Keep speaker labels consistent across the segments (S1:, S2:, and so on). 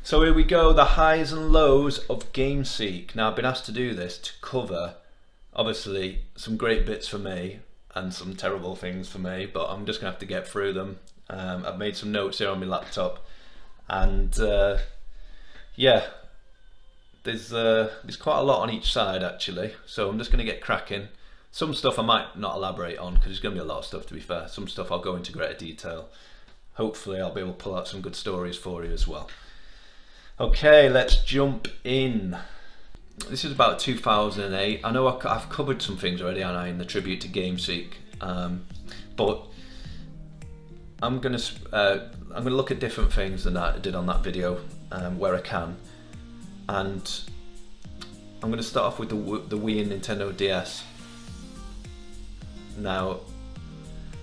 S1: So here we go, the highs and lows of GameSeek. Now I've been asked to do this to cover, obviously, some great bits for me and some terrible things for me, but I'm just gonna have to get through them. I've made some notes here on my laptop, and yeah, there's quite a lot on each side actually, so I'm just gonna get cracking. Some stuff I might not elaborate on because there's gonna be a lot of stuff, to be fair. Some stuff I'll go into greater detail. Hopefully I'll be able to pull out some good stories for you as well. Okay, let's jump in. This is about 2008. I know I've covered some things already, haven't I, in the tribute to GameSeek, but I'm gonna look at different things than I did on that video where I can, and I'm gonna start off with the Wii and Nintendo DS. Now,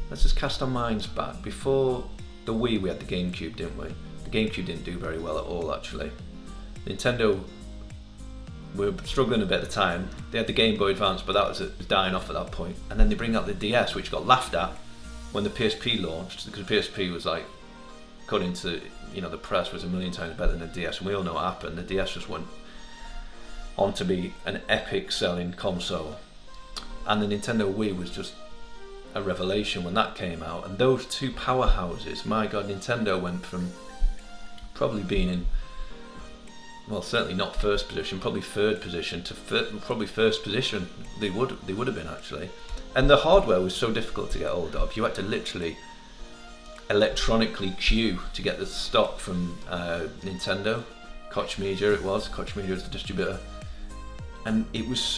S1: let's just cast our minds back. Before the Wii, we had the GameCube, didn't we? The GameCube didn't do very well at all, actually. Nintendo were struggling a bit at the time. They had the Game Boy Advance, but that was dying off at that point. And then they bring out the DS, which got laughed at when the PSP launched, because the PSP was like, according to the press, was a million times better than the DS, and we all know what happened. The DS just went on to be an epic selling console, and the Nintendo Wii was just a revelation when that came out. And those two powerhouses, my god, Nintendo went from probably being in, well, certainly not first position, probably third position, to probably first position. They would have been, actually. And the hardware was so difficult to get hold of. You had to literally electronically queue to get the stock from Nintendo. KOCH Media it was. KOCH Media was the distributor, and it was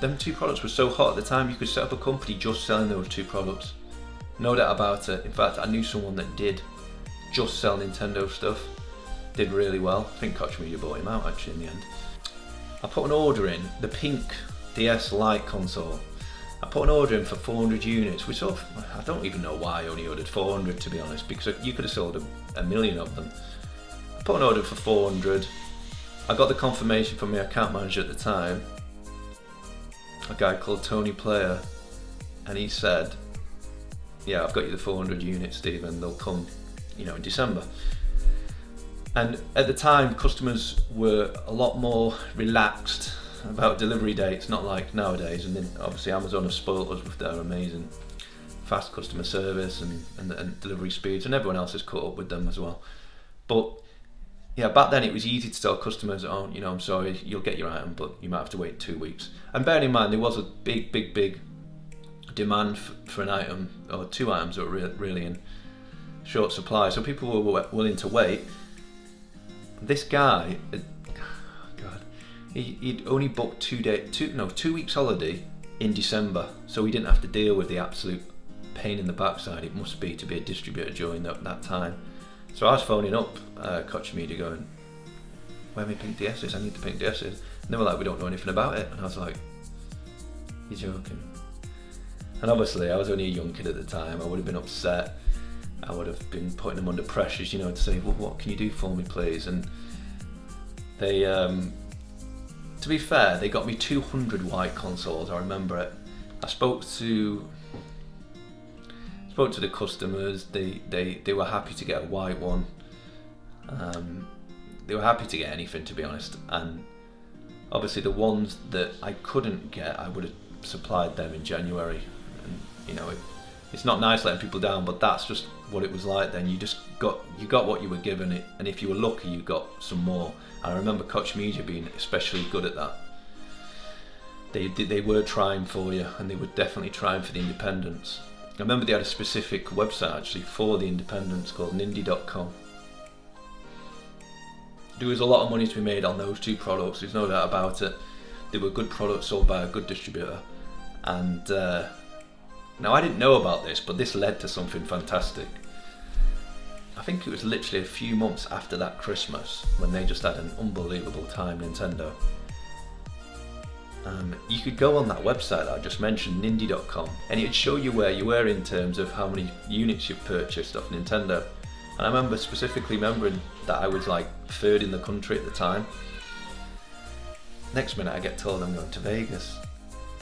S1: them two products were so hot at the time. You could set up a company just selling those two products, no doubt about it. In fact, I knew someone that did just sell Nintendo stuff, did really well. I think KOCH Media bought him out actually in the end. I put an order in, the pink DS Lite console. I put an order in for 400 units, which I don't even know why I only ordered 400, to be honest, because you could have sold a million of them. I put an order for 400. I got the confirmation from my account manager at the time, a guy called Tony Player, and he said, yeah, I've got you the 400 units, Stephen, they'll come in December. And at the time, customers were a lot more relaxed about delivery dates, not like nowadays. And then obviously Amazon have spoiled us with their amazing fast customer service and delivery speeds, and everyone else has caught up with them as well. But yeah, back then it was easy to tell customers, oh, I'm sorry, you'll get your item, but you might have to wait 2 weeks. And bearing in mind, there was a big demand for an item, or two items that were really in short supply, so people were willing to wait. This guy, God, he'd only booked 2 weeks holiday in December, so he didn't have to deal with the absolute pain in the backside it must be to be a distributor during that time. So I was phoning up KOCH Media going, where are my pink DS's? I need the pink DS's. And they were like, we don't know anything about it. And I was like, you're joking. And obviously I was only a young kid at the time. I would have been upset. I would have been putting them under pressures, to say, well, what can you do for me, please? And they, to be fair, they got me 200 white consoles. I remember it. I spoke to the customers. They were happy to get a white one. They were happy to get anything, to be honest. And obviously the ones that I couldn't get, I would have supplied them in January. And it's not nice letting people down, but that's just what it was like then. You got what you were given it, and if you were lucky, you got some more. And I remember KOCH Media being especially good at that. They were trying for you, and they were definitely trying for the independents. I remember they had a specific website actually for the independents called Nindy.com. There was a lot of money to be made on those two products, there's no doubt about it. They were good products sold by a good distributor. And now I didn't know about this, but this led to something fantastic. I think it was literally a few months after that Christmas when they just had an unbelievable time, Nintendo. You could go on that website that I just mentioned, Nindy.com, and it'd show you where you were in terms of how many units you've purchased off Nintendo. And I remember specifically remembering that I was like third in the country at the time. Next minute I get told I'm going to Vegas.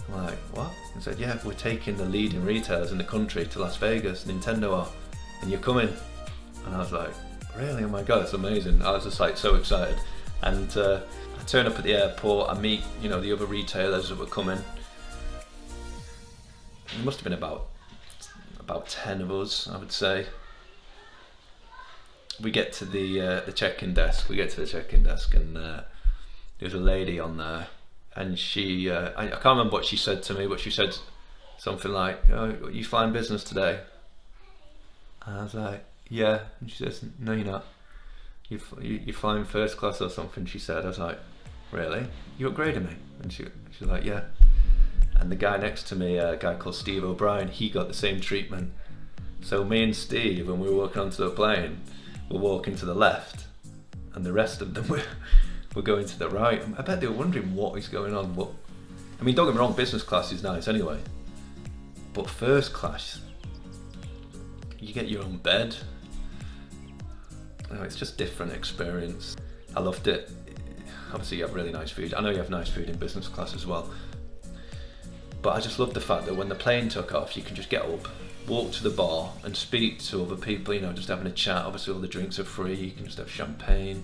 S1: I'm like, what? And said, yeah, we're taking the leading retailers in the country to Las Vegas, Nintendo are, and you're coming. And I was like, really? Oh my God, it's amazing. I was just like so excited. And I turn up at the airport, I meet, you know, the other retailers that were coming. There must have been about 10 of us, I would say. We get to the check-in desk. And there's a lady on there, and she, I can't remember what she said to me, but she said something like, "Oh, you flying business today?" And I was like, "Yeah." And she says, "No, you're not. You're flying first class or something," she said. I was like, "Really? You upgraded me?" And she's like, "Yeah." And the guy next to me, a guy called Steve O'Brien, he got the same treatment. So me and Steve, when we were walking onto the plane, were walking to the left, and the rest of them were going to the right. I bet they were wondering what is going on. I mean, don't get me wrong, business class is nice anyway, but first class, you get your own bed. It's just different experience. I loved it. Obviously, you have really nice food. I know you have nice food in business class as well. But I just love the fact that when the plane took off, you can just get up, walk to the bar and speak to other people, you know, just having a chat. Obviously all the drinks are free, you can just have champagne.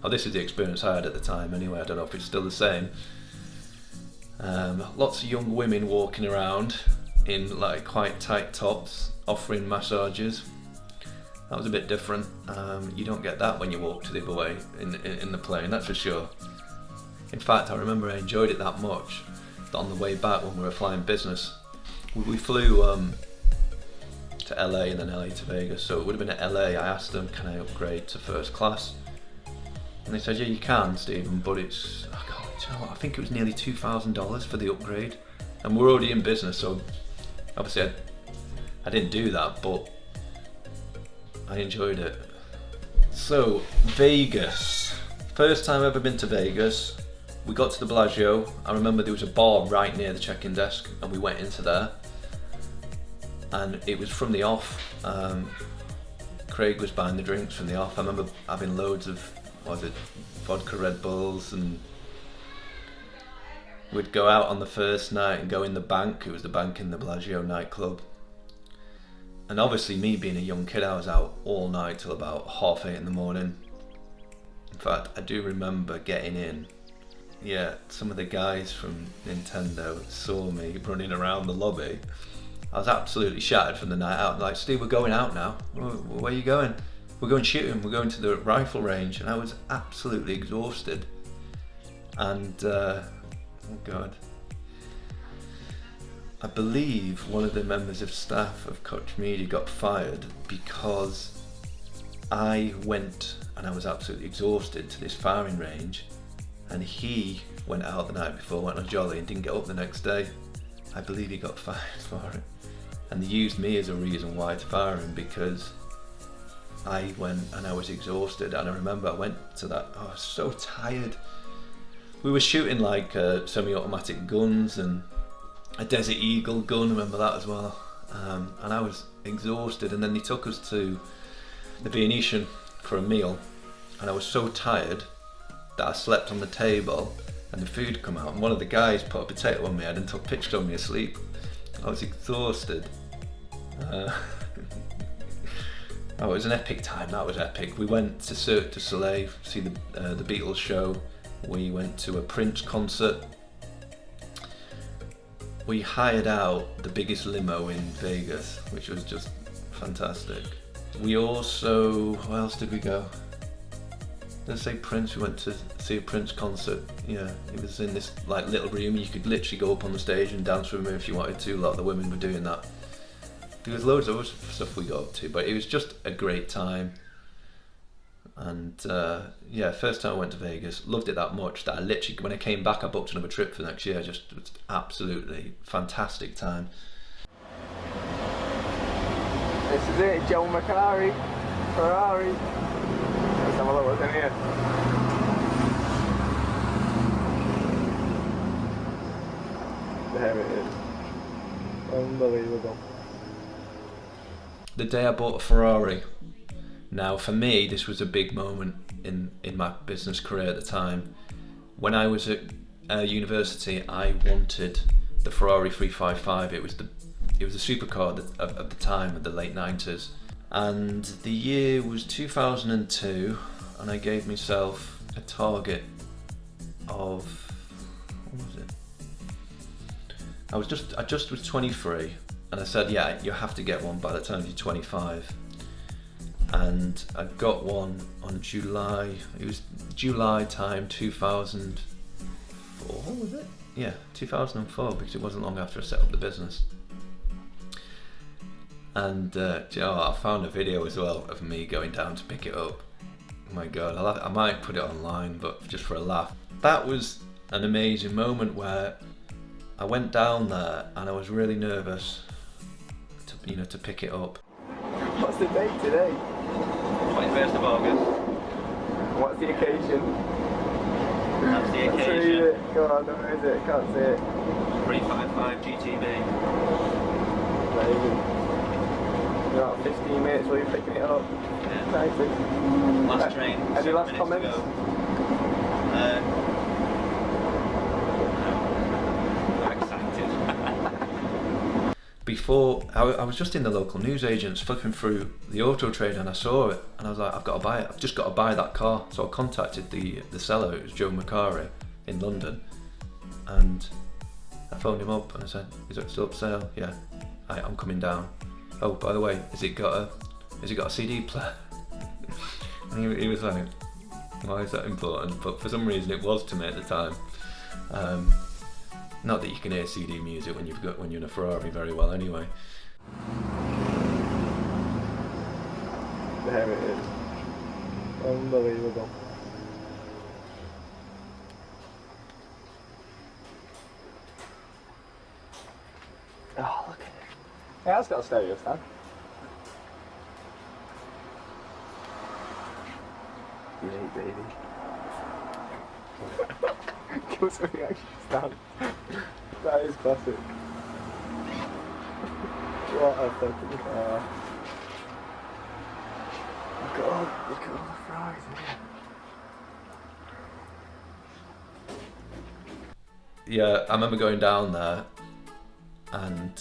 S1: Oh, this is the experience I had at the time anyway, I don't know if it's still the same. Lots of young women walking around in like quite tight tops, offering massages. That was a bit different. You don't get that when you walk to the other way in the plane, that's for sure. In fact, I remember I enjoyed it that much that on the way back when we were flying business, we flew to LA and then LA to Vegas. So it would have been at LA. I asked them, can I upgrade to first class? And they said, yeah, you can, Stephen, but it's, oh God, you know what? I think it was nearly $2,000 for the upgrade. And we're already in business, so obviously I didn't do that, but I enjoyed it. So, Vegas. First time I've ever been to Vegas. We got to the Bellagio. I remember there was a bar right near the check-in desk, and we went into there. And it was from the off. Craig was buying the drinks from the off. I remember having loads of, vodka Red Bulls, and we'd go out on the first night and go in the bank. It was the bank in the Bellagio nightclub. And obviously me being a young kid, I was out all night till about 8:30 in the morning. In fact, I do remember getting in. Yeah, some of the guys from Nintendo saw me running around the lobby. I was absolutely shattered from the night out. Like, Steve, we're going out now. Where are you going? We're going shooting. We're going to the rifle range. And I was absolutely exhausted. And, oh God. I believe one of the members of staff of KOCH Media got fired because I went, and I was absolutely exhausted, to this firing range, and he went out the night before, went on a jolly and didn't get up the next day. I believe he got fired for it. And they used me as a reason why to fire him, because I went and I was exhausted. And I remember I went to that, I was so tired. We were shooting like semi-automatic guns and a Desert Eagle gun, remember that as well. And I was exhausted, and then they took us to the Venetian for a meal, and I was so tired that I slept on the table, and the food come out, and one of the guys put a potato on my head and took pictures of me asleep. I was exhausted. Oh, it was an epic time, that was epic. We went to Cirque du Soleil, see the Beatles show. We went to a Prince concert. We hired out the biggest limo in Vegas, which was just fantastic. We also, where else did we go? Did I say Prince? We went to see a Prince concert. Yeah, it was in this like little room. You could literally go up on the stage and dance with him if you wanted to. A lot of the women were doing that. There was loads of other stuff we got up to, but it was just a great time. And yeah, first time I went to Vegas, loved it that much that I literally, when I came back, I booked another trip for next year. Just it was absolutely fantastic time.
S2: This is it, Joe McCarry, Ferrari. Let's have a look what's in here. There it is. Unbelievable.
S1: The day I bought a Ferrari. Now, for me, this was a big moment in my business career at the time. When I was at university, I wanted the Ferrari 355. It was the supercar of the time, of the late 90s. And the year was 2002, and I gave myself a target of, what was it? I just was 23, and I said, yeah, you have to get one by the time you're 25. And I got one on July, it was July time 2004, was it? Yeah, 2004, because it wasn't long after I set up the business. And you know, I found a video as well of me going down to pick it up. Oh my god, I might put it online, but just for a laugh. That was an amazing moment where I went down there and I was really nervous to, you know, to pick it up.
S2: What's the date today?
S1: 21st of August.
S2: What's the occasion?
S1: That's the
S2: Let's
S1: occasion.
S2: read it. Go on, where is it? I can't see it.
S1: 355 GTB.
S2: Amazing. You're about 15 minutes while you're picking it up.
S1: Yeah.
S2: Nice.
S1: Last train.
S2: Any last comments?
S1: Before, I was just in the local newsagents flipping through the Auto Trader, and I saw it and I was like, I've got to buy it, I've just got to buy that car. So I contacted the seller, it was Joe McCarry in London, and I phoned him up and I said, is it still up for sale? Yeah, I'm coming down. Oh, by the way, has it got a CD player? And he was like, why is that important? But for some reason it was to me at the time. Not that you can hear CD music when you're in a Ferrari very well anyway.
S2: There it is. Unbelievable. Oh, look at it. Yeah, it's got a stereo stand. Yay, baby. Give us a reaction stand. That is classic. What a fucking car. Look at all the fries in here.
S1: Yeah, I remember going down there and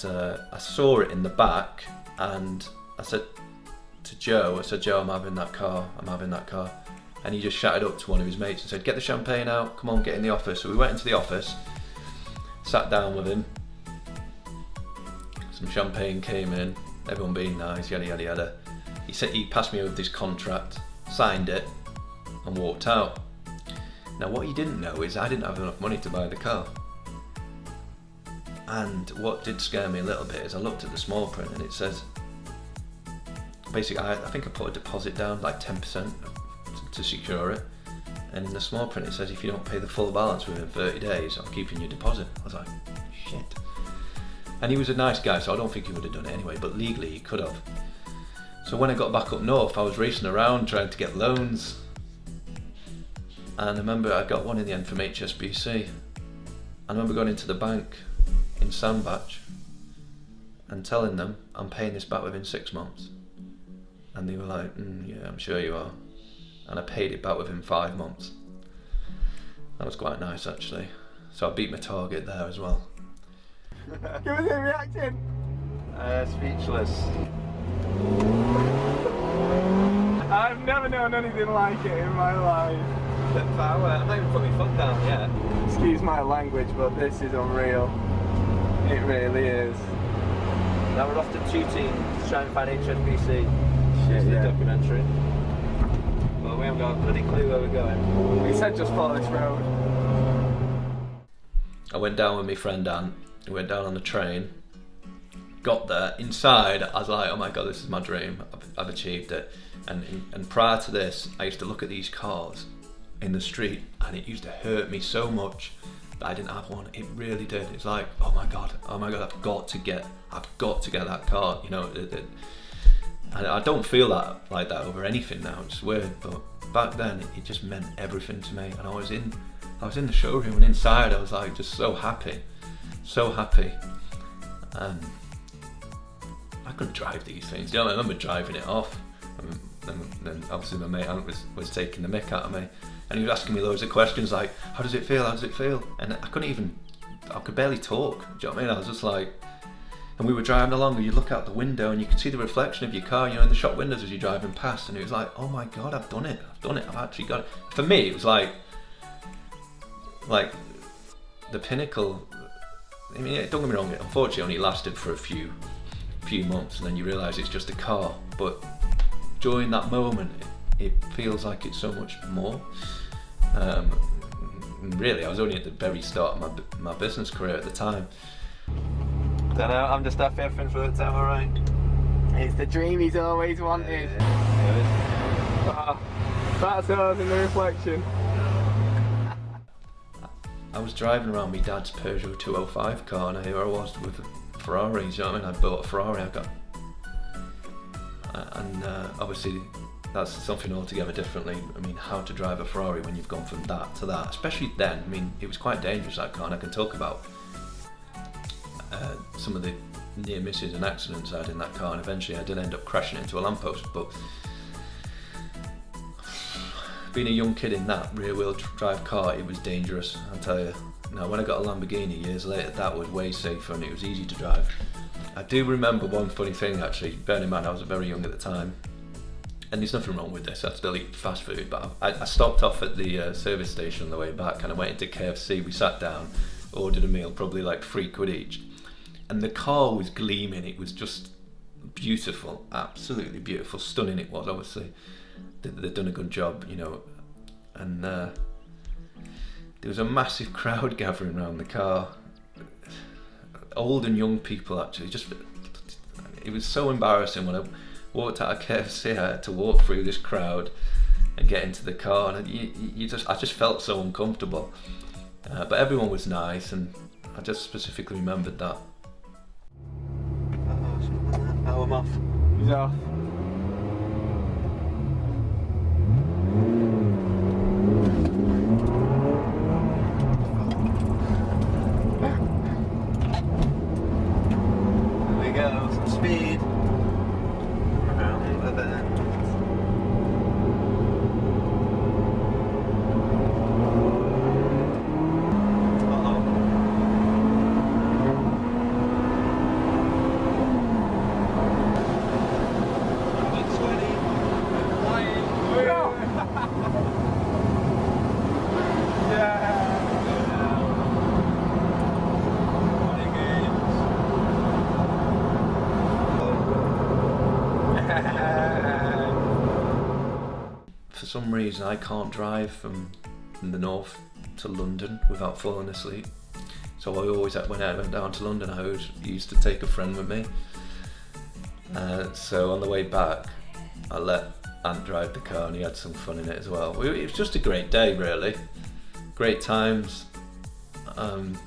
S1: I saw it in the back, and I said to Joe, Joe, I'm having that car. And he just shouted up to one of his mates and said, get the champagne out, come on, get in the office. So we went into the office, sat down with him, some champagne came in, everyone being nice, yada yada yada. He passed me over this contract, signed it, and walked out. Now what he didn't know is I didn't have enough money to buy the car. And what did scare me a little bit is I looked at the small print and it says, basically I think I put a deposit down, like 10%, to secure it, and in the small print it says if you don't pay the full balance within 30 days, I'm keeping your deposit. I was like, shit. And he was a nice guy, so I don't think he would have done it anyway, but legally he could have. So when I got back up north, I was racing around trying to get loans, and I remember I got one in the end from HSBC. I remember going into the bank in Sandbach and telling them I'm paying this back within 6 months, and they were like, yeah, I'm sure you are. And I paid it back within 5 months. That was quite nice actually. So I beat my target there as well.
S2: Give us a reaction.
S1: Speechless.
S2: I've never known anything like it in my life.
S1: I'm not even putting my foot down yet.
S2: Excuse my language, but this is unreal. It really is.
S1: Now we're off to Tooting to try and find HSBC.
S2: Shit,
S1: The
S2: yeah.
S1: documentary. But we haven't got a bloody clue where we're going.
S2: We said just follow this road.
S1: I went down with my friend Dan. We went down on the train. Got there. Inside, I was like, oh my god, this is my dream. I've achieved it. And prior to this, I used to look at these cars in the street, and it used to hurt me so much that I didn't have one. It really did. It's like, oh my god, I've got to get that car. You know, and I don't feel like that over anything now. It's weird, but back then it just meant everything to me. And I was in the showroom, and inside I was like just so happy. I couldn't drive these things. You know, I remember driving it off. And then obviously my mate was taking the mick out of me, and he was asking me loads of questions like, how does it feel? And I could barely talk. Do you know what I mean? I was just like, And we were driving along, and you look out the window and you could see the reflection of your car, you know, in the shop windows as you're driving past, and it was like, oh my God, I've done it, I've actually got it. For me, it was like the pinnacle. I mean, don't get me wrong, it unfortunately only lasted for a few months, and then you realise it's just a car, but during that moment, it feels like it's so much more. Really, I was only at the very start of my business career at the time. Don't know, I'm just happy everything's worked out alright.
S2: It's the dream he's always wanted. That's us in the reflection.
S1: I was driving around my dad's Peugeot 205 car, and here I was with a Ferrari. You know what I mean? I bought a Ferrari. Obviously that's something altogether differently. I mean, how to drive a Ferrari when you've gone from that to that, especially then. I mean, it was quite dangerous, that car, and I can talk about some of the near misses and accidents I had in that car, and eventually I did end up crashing into a lamppost. But being a young kid in that rear-wheel drive car, it was dangerous, I'll tell you. Now, when I got a Lamborghini years later, that was way safer and it was easy to drive. I do remember one funny thing, actually. Bearing in mind I was very young at the time, and there's nothing wrong with this, I still eat fast food, but I stopped off at the service station on the way back, and I went into KFC. We sat down, ordered a meal, probably like £3 each, and the car was gleaming. It was just beautiful, absolutely beautiful, stunning it was. Obviously they'd done a good job, you know, and there was a massive crowd gathering around the car, old and young people actually. Just, it was so embarrassing when I walked out of KFC. I had to walk through this crowd and get into the car, and I just felt so uncomfortable. But everyone was nice, and I just specifically remembered that. Oh, I'm off.
S2: He's off.
S1: There we go, some speed. Around the bend. For some reason I can't drive from the north to London without falling asleep. So I always, when I went down to London, I always used to take a friend with me. So on the way back, I let Ant drive the car, and he had some fun in it as well. It was just a great day, really. Great times. But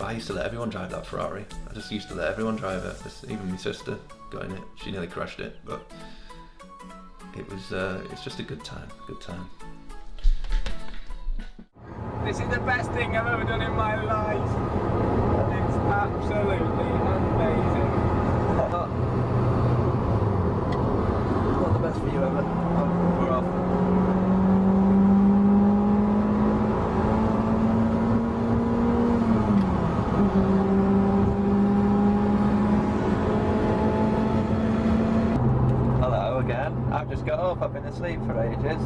S1: I used to let everyone drive that Ferrari. I just used to let everyone drive it. Even my sister got in it. She nearly crashed it, but it's just a good time. Good time.
S2: This is the best thing I've ever done in my life. It's absolutely amazing.
S1: Not the best for you ever. We're off. Hello again. I've just got up. I've been asleep for ages.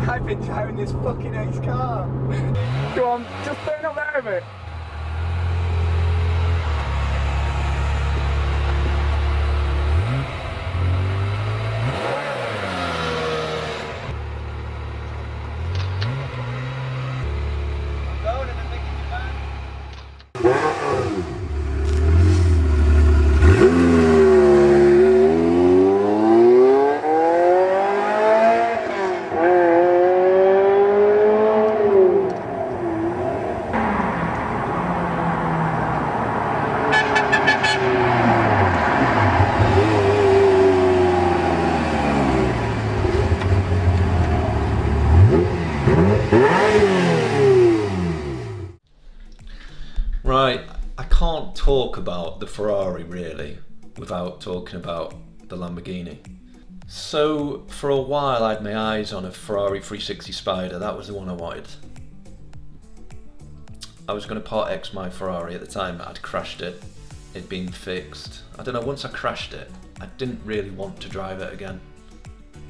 S2: I've been driving this fucking ace car. Go on, just turn up there a bit.
S1: Right, I can't talk about the Ferrari really without talking about the Lamborghini. So for a while I had my eyes on a Ferrari 360 Spider. That was the one I wanted. I was going to part X my Ferrari at the time. I'd crashed it. it'd been fixed. I don't know, once I crashed it, I didn't really want to drive it again.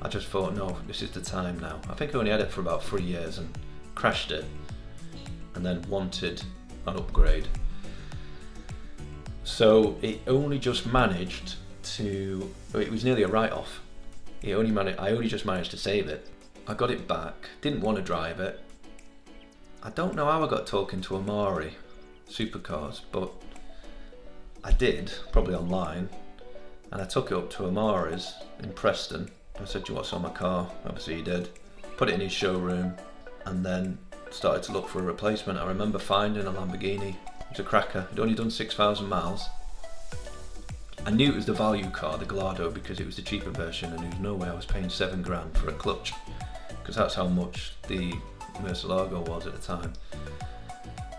S1: I just thought, no, this is the time now. I think I only had it for about 3 years and crashed it, and then wanted an upgrade. So it only just managed to, it was nearly a write-off. I only just managed to save it. I got it back, didn't want to drive it. I don't know how I got talking to Amari Supercars, but I did, probably online, and I took it up to Amari's in Preston. I said, do you want to sell my car? Obviously he did. Put it in his showroom, and then started to look for a replacement. I remember finding a Lamborghini. It was a cracker. It'd only done 6,000 miles. I knew it was the value car, the Gallardo, because it was the cheaper version, and there was no way I was paying 7 grand for a clutch, because that's how much the Murcielago was at the time.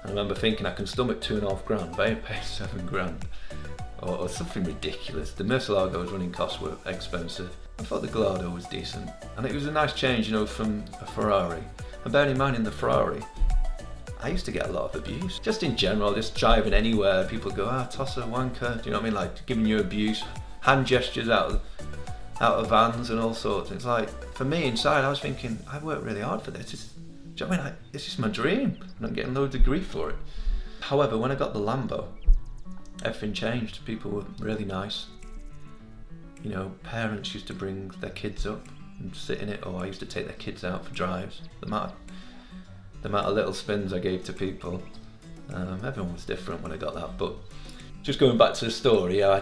S1: And I remember thinking, I can stomach 2.5 grand, but I ain't paying 7 grand, or something ridiculous. The Murcielago's running costs were expensive. I thought the Gallardo was decent, and it was a nice change, you know, from a Ferrari. And bearing in mind, in the Ferrari, I used to get a lot of abuse. Just in general, just driving anywhere, people go, tosser, wanker, do you know what I mean? Like, giving you abuse, hand gestures out of vans and all sorts. It's like, for me inside, I was thinking, I worked really hard for this. Do you know what I mean? This is my dream, and I'm getting loads of grief for it. However, when I got the Lambo, everything changed. People were really nice. You know, parents used to bring their kids up and sit in it, or I used to take their kids out for drives. The amount of little spins I gave to people, everyone was different when I got that. But just going back to the story, I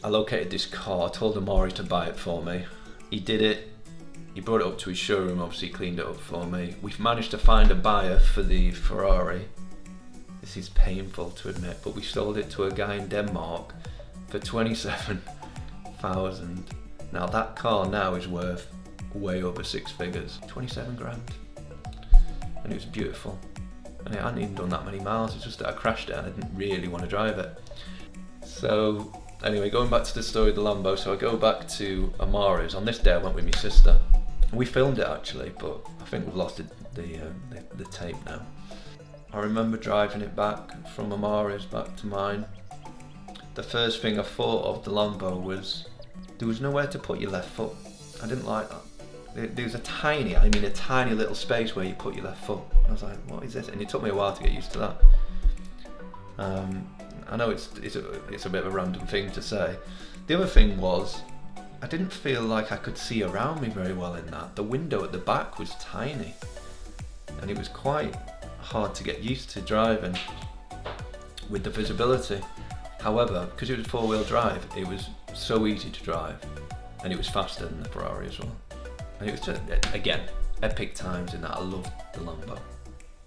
S1: located this car, told Amari to buy it for me. He did it, he brought it up to his showroom, obviously cleaned it up for me. We've managed to find a buyer for the Ferrari. This is painful to admit, but we sold it to a guy in Denmark for 27,000. Now that car now is worth way over 6 figures, 27 grand. And it was beautiful. And it hadn't even done that many miles, it's just that I crashed it and I didn't really want to drive it. So anyway, going back to the story of the Lambo, so I go back to Amari's. On this day I went with my sister. We filmed it actually, but I think we've lost the tape now. I remember driving it back from Amari's back to mine. The first thing I thought of the Lambo was, there was nowhere to put your left foot. I didn't like that. There was a tiny little space where you put your left foot. I was like, what is this? And it took me a while to get used to that. I know it's a bit of a random thing to say. The other thing was, I didn't feel like I could see around me very well in that. The window at the back was tiny, and it was quite hard to get used to driving with the visibility. However, because it was 4-wheel drive, it was so easy to drive, and it was faster than the Ferrari as well. And it was just, again, epic times in that. I loved the Lambo,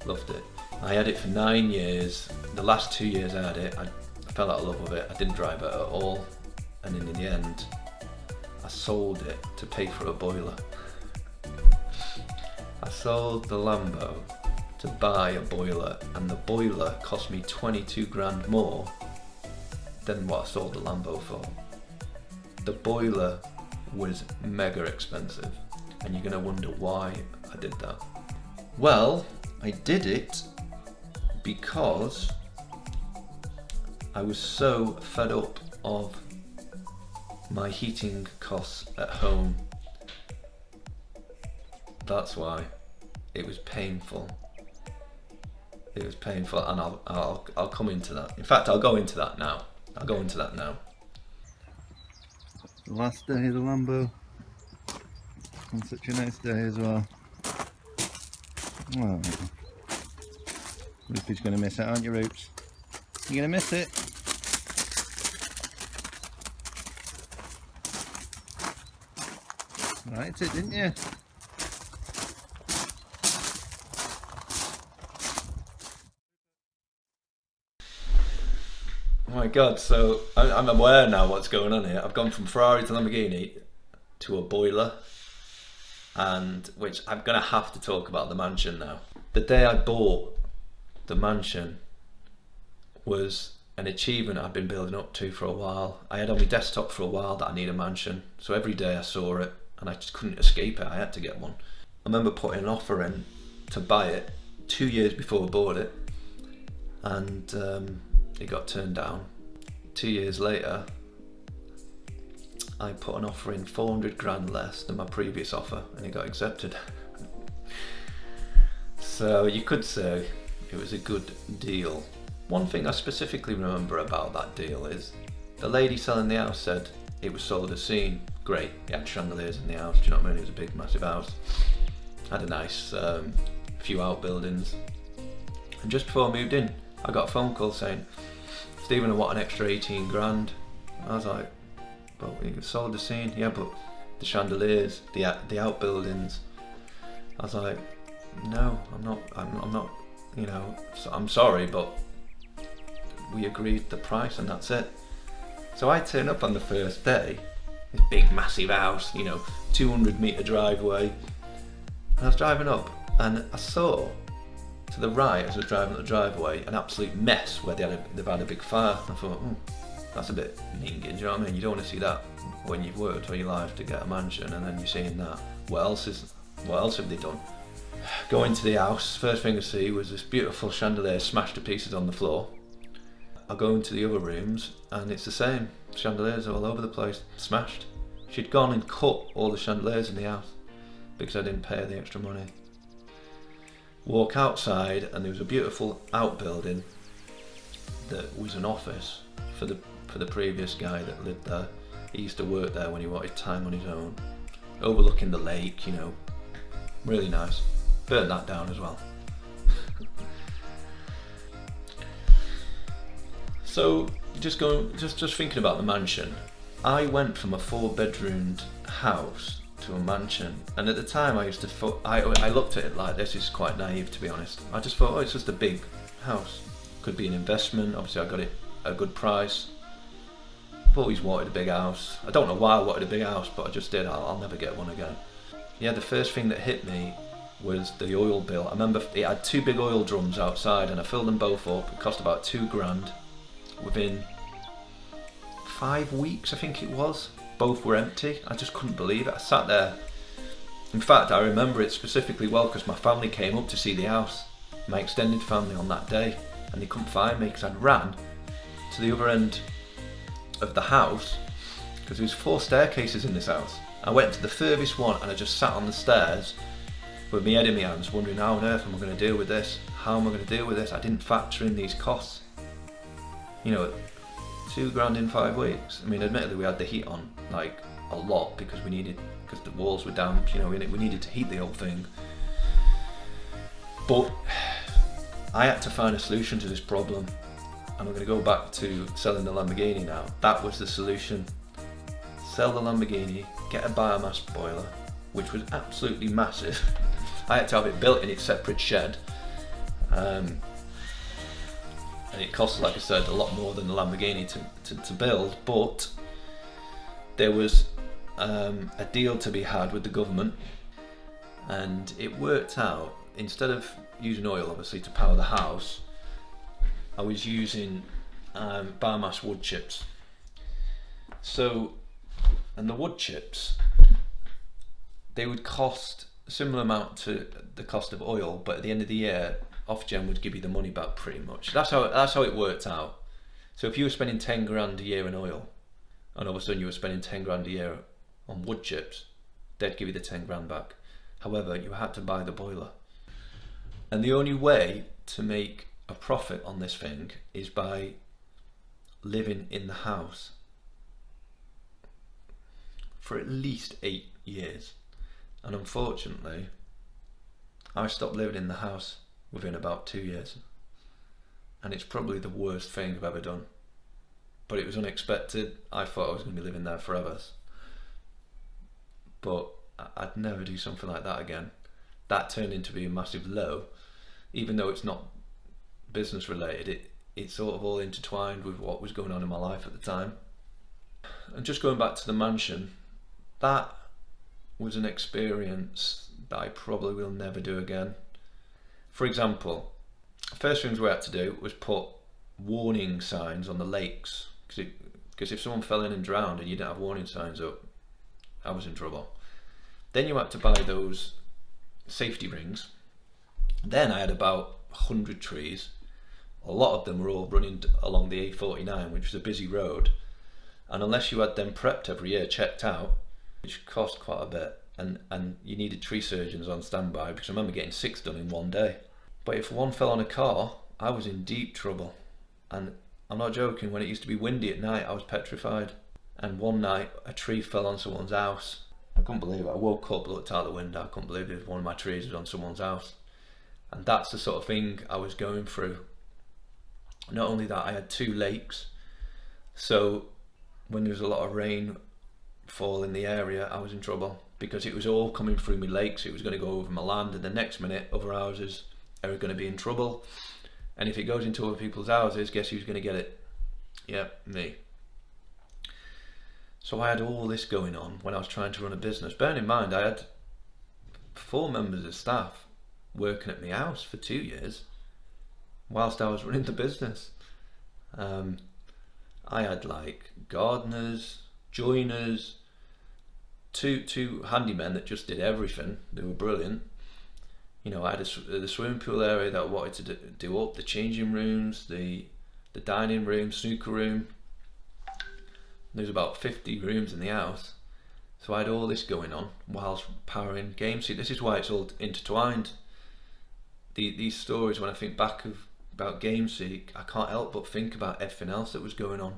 S1: loved it. I had it for 9 years. The last 2 years I had it, I fell out of love with it. I didn't drive it at all, and in the end, I sold it to pay for a boiler. I sold the Lambo to buy a boiler, and the boiler cost me 22 grand more than what I sold the Lambo for. The boiler was mega expensive, and you're gonna wonder why I did that. Well, I did it because I was so fed up of my heating costs at home. That's why. It was painful. It was painful, and I'll come into that. In fact, I'll go into that now.
S3: The last day of the Lambo, on such a nice day as well. Well, Rupert's going to miss it, aren't you, Rupes? You're going to miss it. Right, it didn't you?
S1: Oh my god, so I'm aware now what's going on here. I've gone from Ferrari to Lamborghini to a boiler, and which I'm gonna have to talk about the mansion now. The day I bought the mansion was an achievement I've been building up to for a while. I had on my desktop for a while that I need a mansion, so every day I saw it and I just couldn't escape it. I had to get one. I remember putting an offer in to buy it 2 years before I bought it, and it got turned down. 2 years later, I put an offer in 400 grand less than my previous offer, and it got accepted. So you could say it was a good deal. One thing I specifically remember about that deal is the lady selling the house said it was sold as seen. Great, it had chandeliers in the house, do you know what I mean? It was a big, massive house. Had a nice few outbuildings. And just before I moved in, I got a phone call saying, Stephen, I want an extra 18 grand. I was like, but it was sold as seen. Yeah, but the chandeliers, the outbuildings. I was like, no, I'm not, you know, I'm sorry, but we agreed the price and that's it. So I turn up on the first day, this big massive house, you know, 200-metre driveway, and I was driving up and I saw to the right as I was driving up the driveway an absolute mess where they've had a big fire. I thought, that's a bit minging, do you know what I mean? You don't want to see that when you've worked all your life to get a mansion and then you're seeing that. What else have they done? Go into the house, first thing I see was this beautiful chandelier smashed to pieces on the floor. I go into the other rooms and it's the same, chandeliers all over the place, smashed. She'd gone and cut all the chandeliers in the house because I didn't pay her the extra money. Walk outside and there was a beautiful outbuilding that was an office for the previous guy that lived there. He used to work there when he wanted time on his own, overlooking the lake, you know, really nice. Burnt that down as well. So just thinking about the mansion, I went from a 4-bedroomed house to a mansion, and at the time I looked at it like this, is quite naive to be honest. I just thought, oh, it's just a big house, could be an investment. Obviously I got it at a good price. I've always wanted a big house. I don't know why I wanted a big house, but I just did. I'll never get one again. Yeah, the first thing that hit me was the oil bill. I remember it had 2 big oil drums outside and I filled them both up. It cost about 2 grand. Within 5 weeks, I think it was, both were empty. I just couldn't believe it. I sat there. In fact, I remember it specifically well because my family came up to see the house, my extended family, on that day, and they couldn't find me because I'd ran to the other end of the house because there was 4 staircases in this house. I went to the furthest one and I just sat on the stairs with my head in my hands wondering, how on earth am I going to deal with this? How am I going to deal with this? I didn't factor in these costs. You know, 2 grand in 5 weeks. I mean, admittedly we had the heat on like a lot because the walls were damp, you know, we needed to heat the whole thing. But I had to find a solution to this problem, and I'm going to go back to selling the Lamborghini now. That was the solution. Sell the Lamborghini, get a biomass boiler, which was absolutely massive. I had to have it built in its separate shed. And it cost, like I said, a lot more than the Lamborghini to build, but there was a deal to be had with the government, and it worked out. Instead of using oil, obviously, to power the house, I was using biomass wood chips. So, and the wood chips, they would cost a similar amount to the cost of oil, but at the end of the year, Ofgem would give you the money back pretty much. That's how it worked out. So if you were spending 10 grand a year in oil, and all of a sudden you were spending 10 grand a year on wood chips, they'd give you the 10 grand back. However, you had to buy the boiler. And the only way to make a profit on this thing is by living in the house for at least 8 years. And unfortunately, I stopped living in the house within about 2 years. And it's probably the worst thing I've ever done. But it was unexpected. I thought I was going to be living there forever. But I'd never do something like that again. That turned into be a massive low. Even though it's not business related, it's sort of all intertwined with what was going on in my life at the time. And just going back to the mansion, that was an experience that I probably will never do again. For example, first things we had to do was put warning signs on the lakes, because if someone fell in and drowned and you didn't have warning signs up, I was in trouble. Then you had to buy those safety rings. Then I had about 100 trees a lot of them were all running along the A49, which was a busy road, and unless you had them prepped every year, checked out, which cost quite a bit, and you needed tree surgeons on standby, because I remember getting 6 done in one day. But if one fell on a car, I was in deep trouble. And I'm not joking, when it used to be windy at night, I was petrified. And one night, a tree fell on someone's house. I couldn't believe it. I woke up, looked out the window, I couldn't believe it. One of my trees was on someone's house. And that's the sort of thing I was going through. Not only that, I had 2 lakes. So when there was a lot of rain fall in the area, I was in trouble, because it was all coming through my lakes. It was going to go over my land, and the next minute other houses are going to be in trouble. And if it goes into other people's houses, guess who's going to get it? Yep, me. So I had all this going on when I was trying to run a business. Bearing in mind, I had 4 members of staff working at my house for 2 years whilst I was running the business. I had like gardeners, joiners, two handymen that just did everything. They were brilliant. You know, I had the swimming pool area that I wanted to do up, the changing rooms, the dining room, snooker room. There's about 50 rooms in the house. So I had all this going on whilst powering GameSeek. This is why it's all intertwined. These stories, when I think back about GameSeek, I can't help but think about everything else that was going on.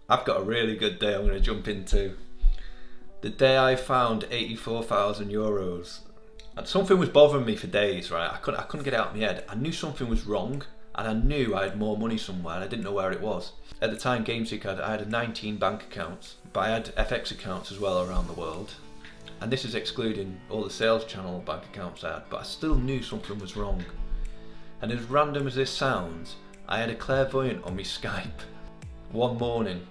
S1: I've got a really good day I'm going to jump into. The day I found €84,000. And something was bothering me for days, right? I couldn't get it out of my head. I knew something was wrong, and I knew I had more money somewhere, and I didn't know where it was. At the time, GameSeek I had 19 bank accounts, but I had FX accounts as well around the world. And this is excluding all the sales channel bank accounts I had, but I still knew something was wrong. And as random as this sounds, I had a clairvoyant on my Skype one morning.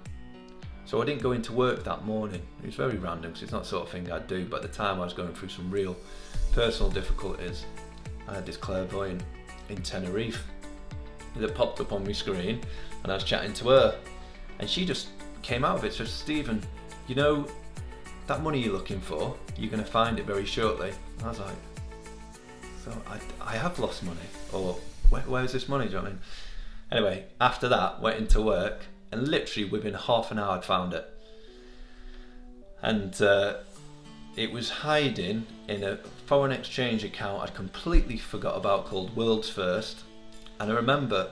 S1: So I didn't go into work that morning. It was very random, because it's not the sort of thing I'd do, but at the time I was going through some real personal difficulties. I had this clairvoyant in Tenerife that popped up on my screen, and I was chatting to her, and she just came out of it. She said, "Stephen, you know, that money you're looking for, you're going to find it very shortly." And I was like, so I have lost money, or where's this money, do you know what I mean? Anyway, after that, went into work, and literally within half an hour I'd found it. And it was hiding in a foreign exchange account I'd completely forgot about, called World's First. And I remember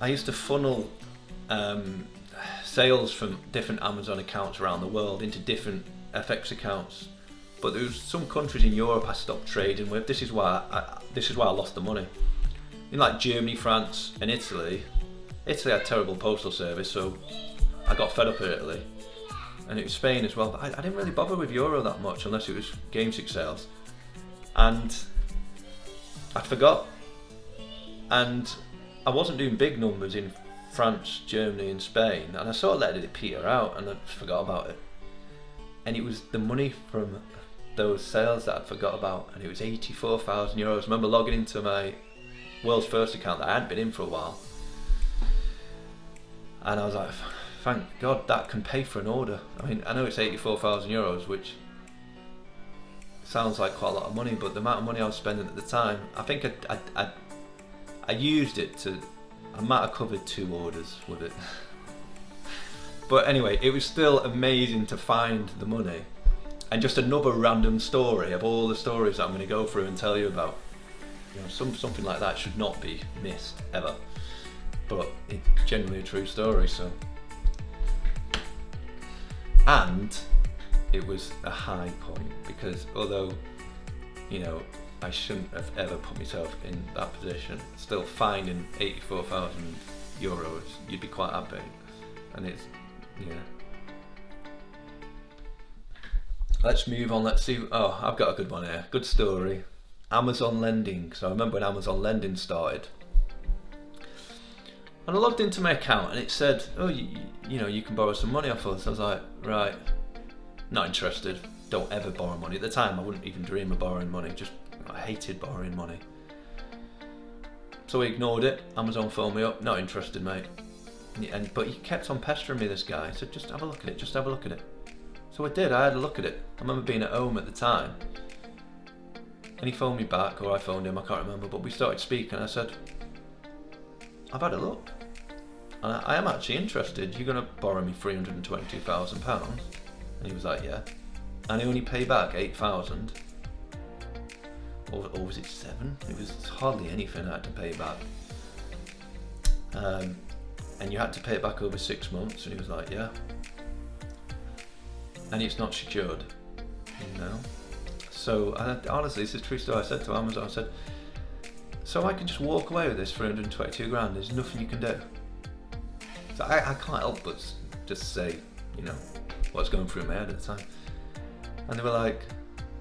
S1: I used to funnel sales from different Amazon accounts around the world into different FX accounts, but there was some countries in Europe I stopped trading with. This is why I lost the money. In like Germany, France, and Italy. Italy had terrible postal service, so I got fed up with Italy. And it was Spain as well, but I didn't really bother with Euro that much unless it was GameSeek sales. And I forgot. And I wasn't doing big numbers in France, Germany and Spain, and I sort of let it peter out, and I forgot about it. And it was the money from those sales that I forgot about, and it was €84,000. I remember logging into my World's First account that I hadn't been in for a while, and I was like, thank God that can pay for an order. I mean, I know it's €84,000, which sounds like quite a lot of money, but the amount of money I was spending at the time, I think I used it to, I might have covered 2 orders with it. But anyway, it was still amazing to find the money. And just another random story of all the stories that I'm going to go through and tell you about. You know, something like that should not be missed ever. But it's genuinely a true story, so. And it was a high point, because although, you know, I shouldn't have ever put myself in that position, still finding €84,000, you'd be quite happy. And it's, yeah. Let's move on, let's see. Oh, I've got a good one here, good story. Amazon lending. So I remember when Amazon lending started, and I logged into my account and it said, oh, you know, you can borrow some money off us. I was like, right, not interested, don't ever borrow money. At the time I wouldn't even dream of borrowing money, I hated borrowing money. So I ignored it. Amazon phoned me up, not interested, mate. But he kept on pestering me, this guy. He said, just have a look at it, just have a look at it. So I did, I had a look at it. I remember being at home at the time. And he phoned me back, or I phoned him, I can't remember, but we started speaking, and I said, I've had a look, and I am actually interested. You're going to borrow me £322,000? And he was like, yeah. And I only pay back 8,000, or was it 7? It was hardly anything I had to pay back. And you had to pay it back over 6 months, and he was like, yeah. And it's not secured, you know. So honestly, this is a true story. I said to Amazon, I said, so I can just walk away with this 322 grand, there's nothing you can do. So I can't help but just say, you know, what's going through my head at the time. And they were like,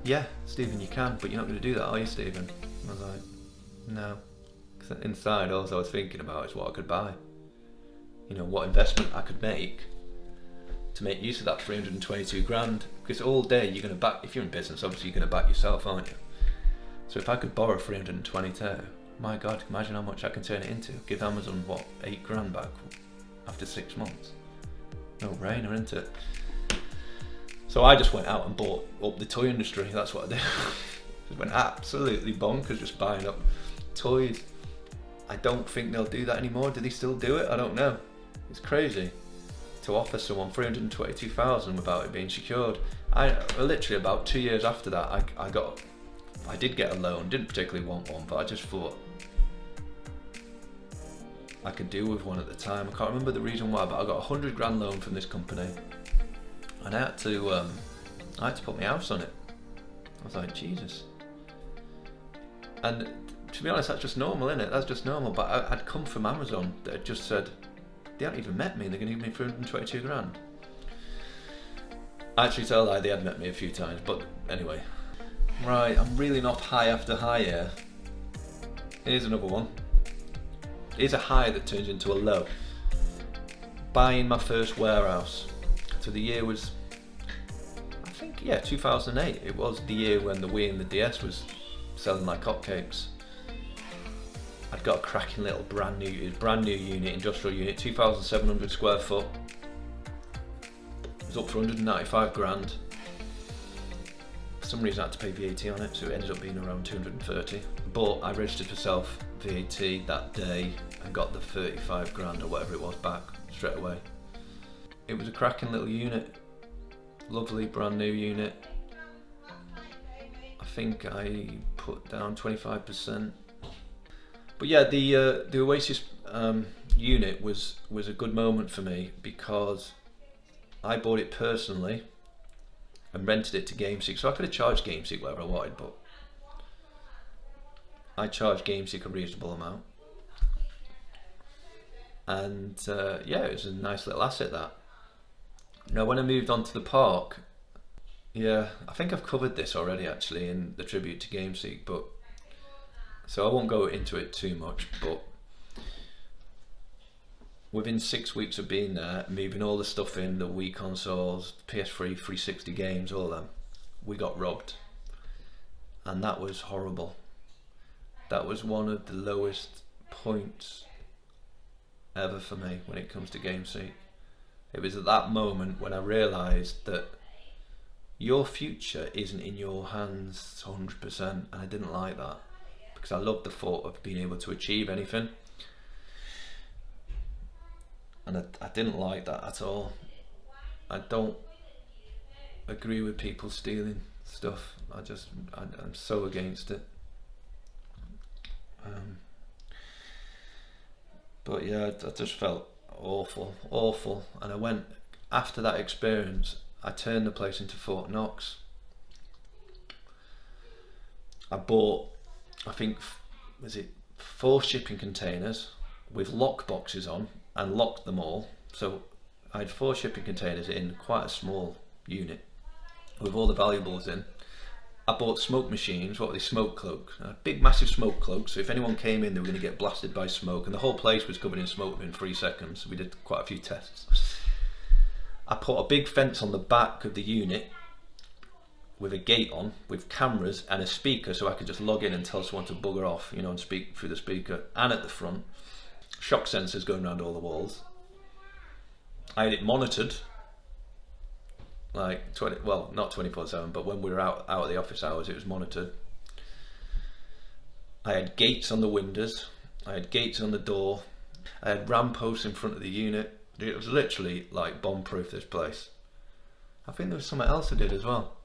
S1: yeah, Stephen, you can, but you're not going to do that, are you, Stephen? And I was like, no. Because inside, all I was thinking about is what I could buy. You know, what investment I could make to make use of that 322 grand. Because all day you're going to back, if you're in business, obviously you're going to back yourself, aren't you? So if I could borrow 322, my God, imagine how much I can turn it into. Give Amazon, what, 8 grand back after 6 months? No brainer, isn't it? So I just went out and bought up the toy industry. That's what I did. Just went absolutely bonkers, just buying up toys. I don't think they'll do that anymore. Do they still do it? I don't know. It's crazy to offer someone 322,000 without it being secured. I literally about 2 years after that, I did get a loan. Didn't particularly want one, but I just thought I could do with one at the time. I can't remember the reason why, but I got a 100 grand loan from this company, and I had to put my house on it. I was like, Jesus. And to be honest, that's just normal, isn't it? That's just normal. But I'd come from Amazon that had just said, they haven't even met me, they're going to give me 322 grand. Actually, tell a lie, they had met me a few times, but anyway. Right, I'm reeling off high after high here. Here's another one. Here's a high that turns into a low. Buying my first warehouse. So the year was, I think, yeah, 2008. It was the year when the Wii and the DS was selling like hotcakes. I'd got a cracking little brand new unit, industrial unit, 2,700 square foot. It was up for 195 grand. For some reason I had to pay VAT on it, so it ended up being around 230. But I registered for self VAT that day and got the 35 grand or whatever it was back straight away. It was a cracking little unit, lovely brand new unit. I think I put down 25%. But yeah, the Oasis unit was a good moment for me because I bought it personally and rented it to GameSeek. So I could have charged GameSeek whatever I wanted, but I charged GameSeek a reasonable amount. And yeah, it was a nice little asset that. Now when I moved on to the park, yeah, I think I've covered this already actually in the tribute to GameSeek, but so I won't go into it too much, but within 6 weeks of being there, moving all the stuff in, the Wii consoles, PS3, 360 games, all them, we got robbed. And that was horrible. That was one of the lowest points ever for me when it comes to GameSeek. It was at that moment when I realised that your future isn't in your hands 100%, and I didn't like that. Because I loved the thought of being able to achieve anything, and I didn't like that at all. I don't agree with people stealing stuff. I'm so against it. But yeah, I just felt awful, and I went, after that experience, I turned the place into Fort Knox. I bought, I think, was it 4 shipping containers with lock boxes on and locked them all. So I had 4 shipping containers in quite a small unit with all the valuables in. I bought smoke machines, what were they, smoke cloaks, a big massive smoke cloak, so if anyone came in they were going to get blasted by smoke, and the whole place was covered in smoke within 3 seconds, so we did quite a few tests. I put a big fence on the back of the unit with a gate on, with cameras and a speaker, so I could just log in and tell someone to bugger off, you know, and speak through the speaker. And at the front, shock sensors going around all the walls. I had it monitored, like not 24/7, but when we were out of the office hours, it was monitored. I had gates on the windows, I had gates on the door, I had ram posts in front of the unit. It was literally like bomb proof, this place. I think there was something else I did as well.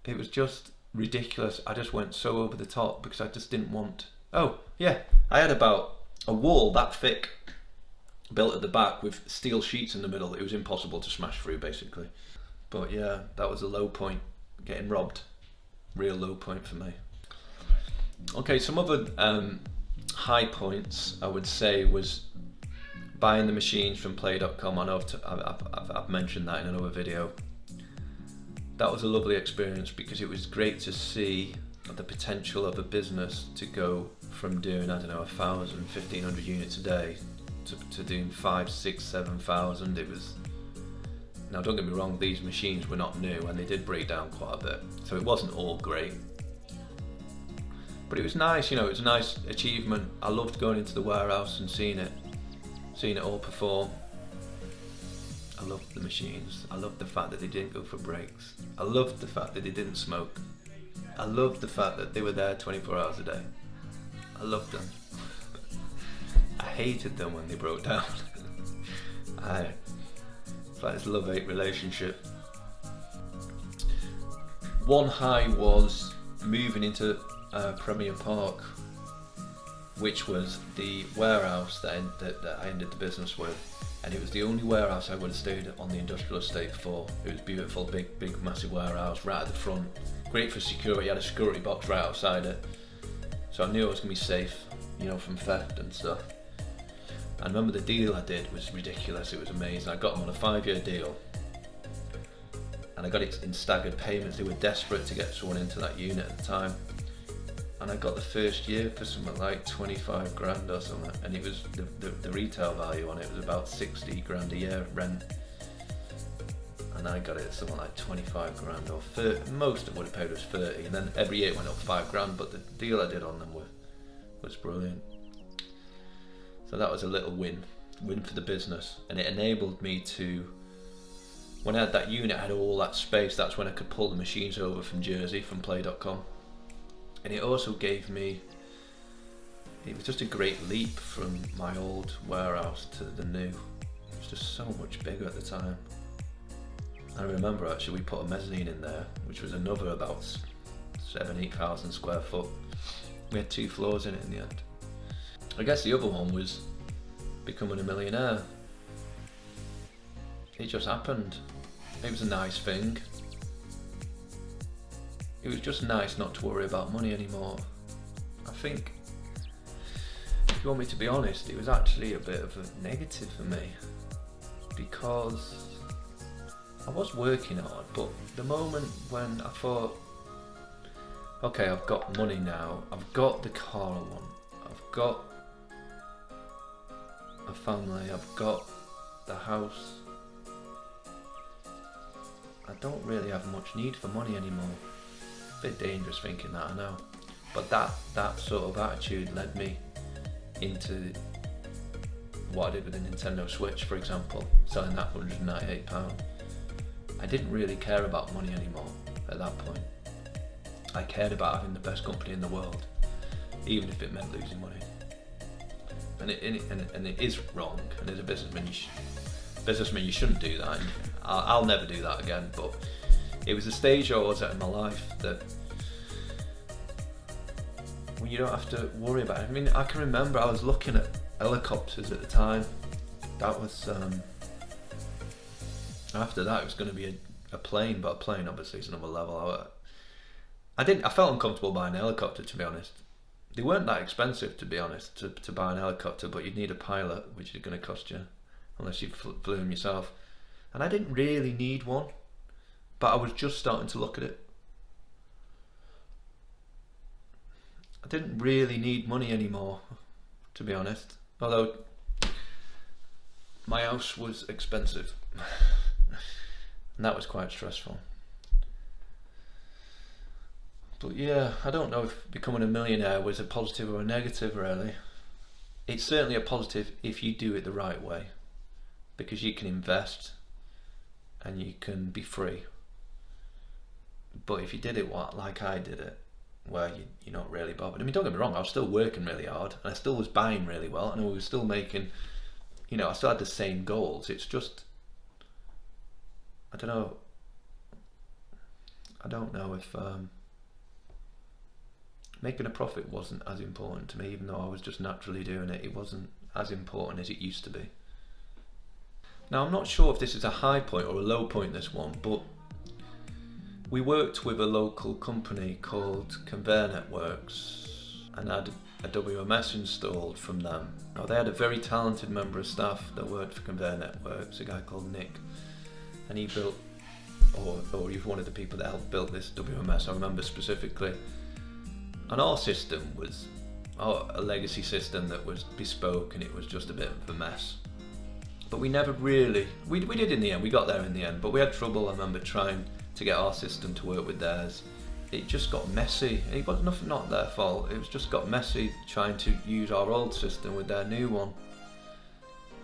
S1: It was just ridiculous. I just went so over the top because I just didn't want... Oh yeah, I had about a wall that thick built at the back with steel sheets in the middle. It was impossible to smash through basically. But yeah, that was a low point, getting robbed. Real low point for me. Okay, some other high points I would say was buying the machines from play.com. I know I've mentioned that in another video. That was a lovely experience because it was great to see the potential of a business to go from doing, I don't know, 1,000, 1,500 units a day to doing 5, 6, 7,000. It was, now don't get me wrong, these machines were not new and they did break down quite a bit, so it wasn't all great. But it was nice, you know, it was a nice achievement. I loved going into the warehouse and seeing it all perform. I loved the machines. I loved the fact that they didn't go for breaks. I loved the fact that they didn't smoke. I loved the fact that they were there 24 hours a day. I loved them. I hated them when they broke down. It's like this love-hate relationship. One high was moving into Premier Park, which was the warehouse that I ended the business with, and it was the only warehouse I would have stayed on the industrial estate for. It was beautiful, big massive warehouse right at the front, great for security. I had a security box right outside it, so I knew I was going to be safe, you know, from theft and stuff. I remember the deal I did was ridiculous. It was amazing. I got them on a 5-year deal and I got it in staggered payments. They were desperate to get someone into that unit at the time. And I got the first year for something like 25 grand or something, and it was the retail value on it was about 60 grand a year rent, and I got it at something like 25 grand or 30. Most of what I paid was 30, and then every year it went up 5 grand. But the deal I did on them was brilliant. So that was a little win for the business, and it enabled me to, when I had that unit, I had all that space. That's when I could pull the machines over from Jersey, from play.com. And it also gave me, it was just a great leap from my old warehouse to the new. It was just so much bigger at the time. I remember actually we put a mezzanine in there, which was another about 7,000-8,000 square foot. We had 2 floors in it in the end. I guess the other one was becoming a millionaire. It just happened. It was a nice thing. It was just nice not to worry about money anymore. I think, if you want me to be honest, it was actually a bit of a negative for me, because I was working hard, but the moment when I thought, okay, I've got money now, I've got the car I want, I've got a family, I've got the house, I don't really have much need for money anymore. Bit dangerous thinking that, I know, but that sort of attitude led me into what I did with the Nintendo Switch, for example, selling that for £198. I didn't really care about money anymore at that point. I cared about having the best company in the world, even if it meant losing money. And it is wrong, and as a businessman you shouldn't do that. And I'll never do that again, but it was a stage I was at in my life that when you don't have to worry about it. I mean, I can remember I was looking at helicopters at the time. That was after that it was going to be a plane, but a plane obviously is another level. I felt uncomfortable buying a helicopter, to be honest. They weren't that expensive, to be honest, to buy an helicopter, but you'd need a pilot, which is going to cost you unless you flew them yourself. And I didn't really need one, but I was just starting to look at it. I didn't really need money anymore, to be honest, although my house was expensive and that was quite stressful. But yeah, I don't know if becoming a millionaire was a positive or a negative, really. It's certainly a positive if you do it the right way, because you can invest and you can be free. But if you did it like I did it, where you're not really bothered. I mean, don't get me wrong, I was still working really hard, and I still was buying really well, and I was still making, I still had the same goals. It's just, I don't know if making a profit wasn't as important to me, even though I was just naturally doing it. It wasn't as important as it used to be. Now, I'm not sure if this is a high point or a low point, this one, but we worked with a local company called Conveyor Networks and had a WMS installed from them. Now, they had a very talented member of staff that worked for Conveyor Networks, a guy called Nick, and he built, or he was one of the people that helped build this WMS, I remember specifically. And our system was a legacy system that was bespoke, and it was just a bit of a mess. But we never really, we did in the end, we got there in the end, but we had trouble, I remember, trying to get our system to work with theirs. It just got messy. It was not their fault, it was just got messy trying to use our old system with their new one.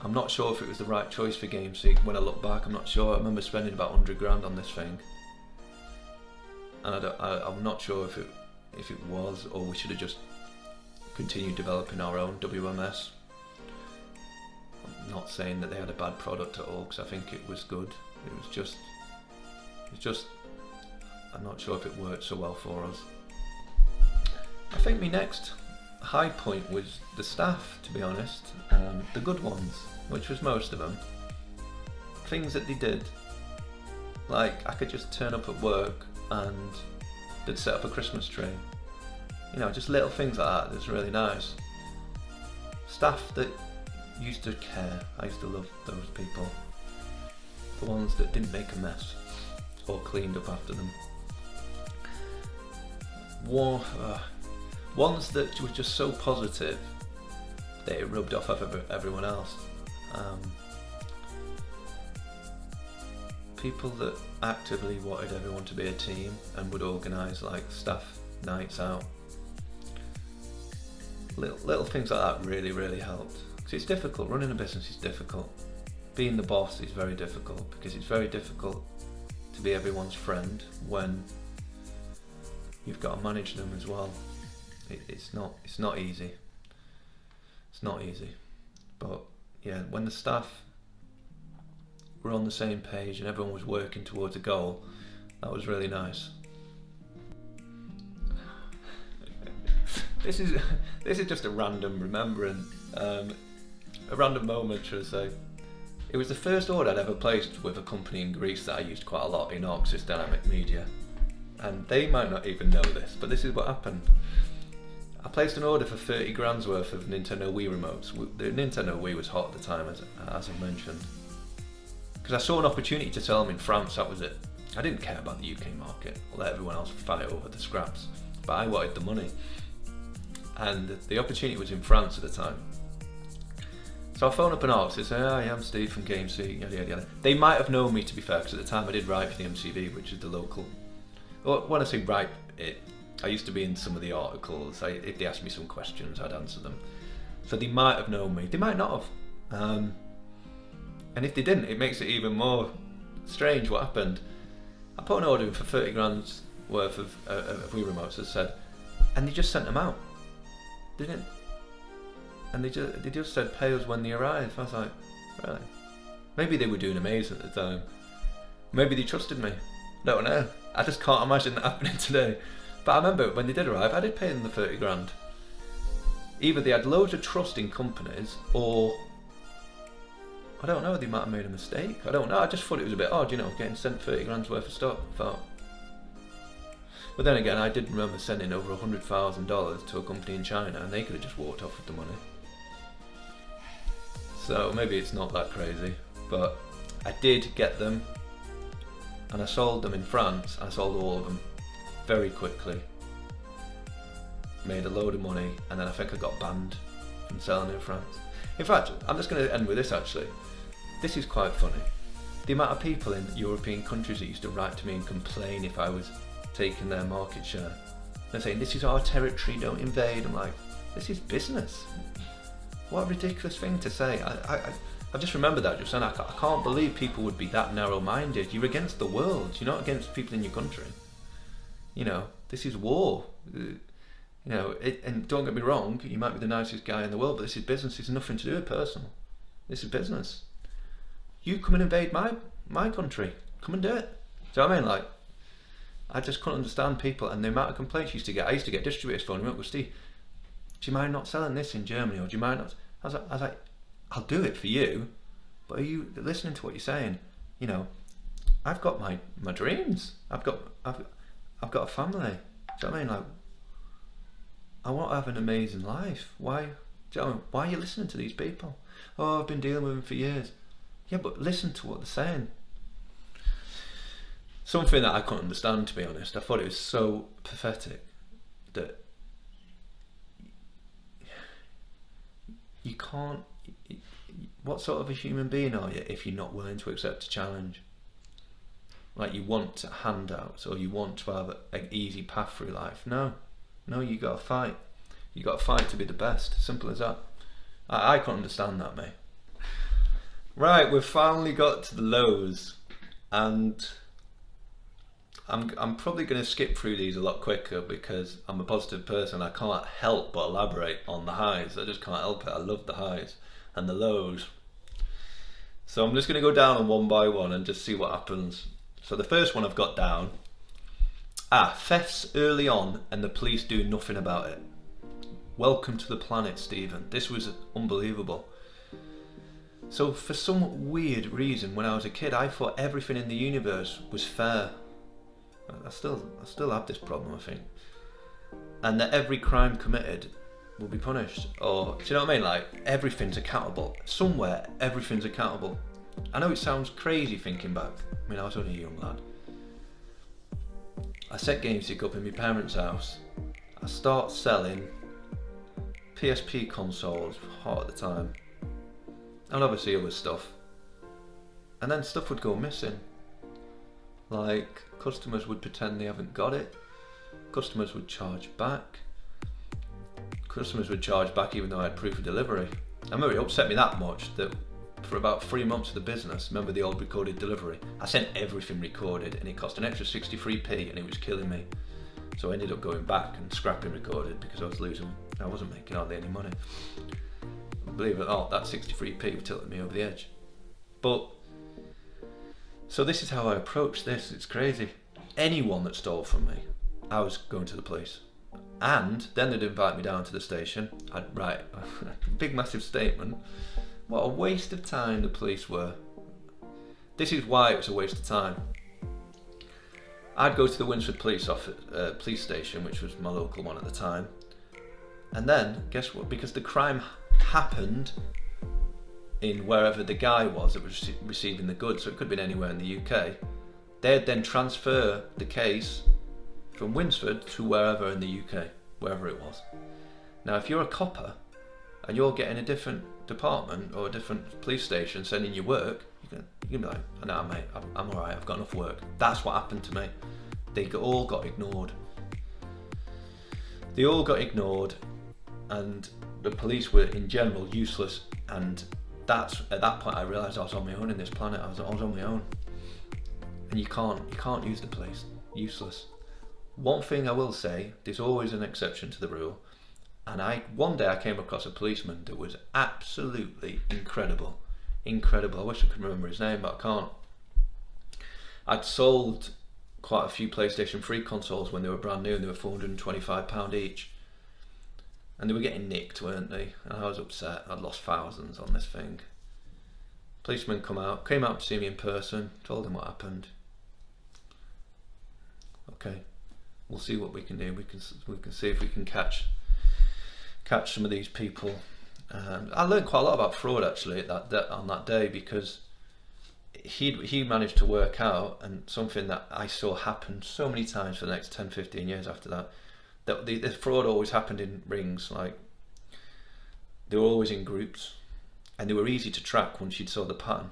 S1: I'm not sure if it was the right choice for GameSeek. When I look back, I'm not sure. I remember spending about 100 grand on this thing, and I'm not sure if it was, or we should have just continued developing our own WMS. I'm not saying that they had a bad product at all, because I think it was good. It's just I'm not sure if it worked so well for us. I think my next high point was the staff, to be honest, the good ones, which was most of them. Things that they did, like I could just turn up at work and they'd set up a Christmas tree. Just little things like that. That's really nice. Staff that used to care. I used to love those people. The ones that didn't make a mess or cleaned up after them. Ones that were just so positive that it rubbed off of everyone else. People that actively wanted everyone to be a team and would organise like staff nights out. Little things like that really helped. Because it's difficult, running a business is difficult. Being the boss is very difficult, because it's very difficult to be everyone's friend when you've got to manage them as well. It's not easy. It's not easy. But yeah, when the staff were on the same page and everyone was working towards a goal, that was really nice. This is just a random remembering, a random moment, should I say. It was the first order I'd ever placed with a company in Greece that I used quite a lot in Arxis Dynamic Media. And they might not even know this, but this is what happened. I placed an order for 30 grand's worth of Nintendo Wii remotes. The Nintendo Wii was hot at the time, as I mentioned. Because I saw an opportunity to sell them in France, that was it. I didn't care about the UK market. I'll let everyone else fight over the scraps. But I wanted the money. And the opportunity was in France at the time. So I phone up an Arxis, say, "Hi, I'm Steve from GameSeek, yada yada yada." They might have known me, to be fair, because at the time I did write for the MCV, which is the local. Well, when I say write it, I used to be in some of the articles. If they asked me some questions, I'd answer them. So they might have known me. They might not have. And if they didn't, it makes it even more strange what happened. I put an order in for 30 grand's worth of Wii remotes, as I said, and they just sent them out. They didn't. And they just said, "Pay us when they arrive." I was like, really? Maybe they were doing amazing at the time. Maybe they trusted me. Don't know. I just can't imagine that happening today. But I remember when they did arrive, I did pay them the 30 grand. Either they had loads of trust in companies, or I don't know, they might have made a mistake. I don't know. I just thought it was a bit odd, getting sent 30 grand's worth of stuff. But then again, I did remember sending over $100,000 to a company in China, and they could have just walked off with the money. So maybe it's not that crazy, but I did get them, and I sold them in France. I sold all of them very quickly, made a load of money, and then I think I got banned from selling in France. In fact, I'm just going to end with this actually. This is quite funny. The amount of people in European countries that used to write to me and complain if I was taking their market share. They're saying, "This is our territory, don't invade." I'm like, this is business. What a ridiculous thing to say. I just remember that just saying, I can't believe people would be that narrow-minded. You're against the world, you're not against people in your country. You know, this is war. You know, and don't get me wrong, you might be the nicest guy in the world, but this is business. It's nothing to do with personal. This is business. You come and invade my country. Come and do it. Do you know what I mean? Like, I just couldn't understand people and the amount of complaints you used to get. I used to get distributors phoning me up with, Steve, do you mind not selling this in Germany, or do you mind not? I was like, I'll do it for you, but are you listening to what you're saying? You know, I've got my dreams. I've got a family. Do you know what I mean? Like, I want to have an amazing life. Why? Do you know what I mean? Why are you listening to these people? Oh, I've been dealing with them for years. Yeah, but listen to what they're saying. Something that I couldn't understand, to be honest. I thought it was so pathetic that you can't. What sort of a human being are you if you're not willing to accept a challenge? Like, you want handouts, or you want to have an easy path through life. No, you got to fight. You got to fight to be the best. Simple as that. I can't understand that, mate. Right, we've finally got to the lows, and I'm probably going to skip through these a lot quicker because I'm a positive person. I can't help but elaborate on the highs. I just can't help it. I love the highs and the lows. So I'm just going to go down them one by one and just see what happens. So the first one I've got down, thefts early on and the police do nothing about it. Welcome to the planet, Stephen. This was unbelievable. So for some weird reason, when I was a kid, I thought everything in the universe was fair. I still have this problem, I think. And that every crime committed will be punished. Or, do you know what I mean? Like, everything's accountable. Somewhere, everything's accountable. I know it sounds crazy thinking back. I mean, I was only a young lad. I set GameSeek up in my parents' house. I start selling PSP consoles, hot at the time. And obviously other stuff. And then stuff would go missing. Like, customers would pretend they haven't got it. Customers would charge back. Customers would charge back even though I had proof of delivery. I remember it upset me that much that for about 3 months of the business, remember the old recorded delivery? I sent everything recorded and it cost an extra 63p and it was killing me. So I ended up going back and scrapping recorded because I wasn't making hardly any money. Believe it or not, that 63p tilted me over the edge. But, so this is how I approached this. It's crazy. Anyone that stole from me, I was going to the police. And then they'd invite me down to the station. I'd write a big massive statement. What a waste of time the police were. This is why it was a waste of time. I'd go to the Winsford police station, which was my local one at the time. And then, guess what? Because the crime happened in wherever the guy was that was receiving the goods, so it could have been anywhere in the UK, they'd then transfer the case from Winsford to wherever in the UK, wherever it was. Now, if you're a copper and you're getting a different department or a different police station sending you work, you can be like, nah mate, I'm alright, I've got enough work. That's what happened to me. They all got ignored. They all got ignored, and the police were in general useless, and that's at that point I realised I was on my own in this planet. I was on my own, and you can't use the police. Useless. One thing I will say, there's always an exception to the rule, and one day I came across a policeman that was absolutely incredible. I wish I could remember his name, but I can't. I'd sold quite a few PlayStation 3 consoles when they were brand new, and they were £425 each. And they were getting nicked, weren't they? And I was upset. I'd lost thousands on this thing. Policeman came out to see me in person, told him what happened. Okay, we'll see what we can do. We can see if we can catch some of these people. I learned quite a lot about fraud actually on that day, because he managed to work out, and something that I saw happen so many times for the next 10-15 years after that. That the fraud always happened in rings. Like, they were always in groups, and they were easy to track once you'd saw the pattern.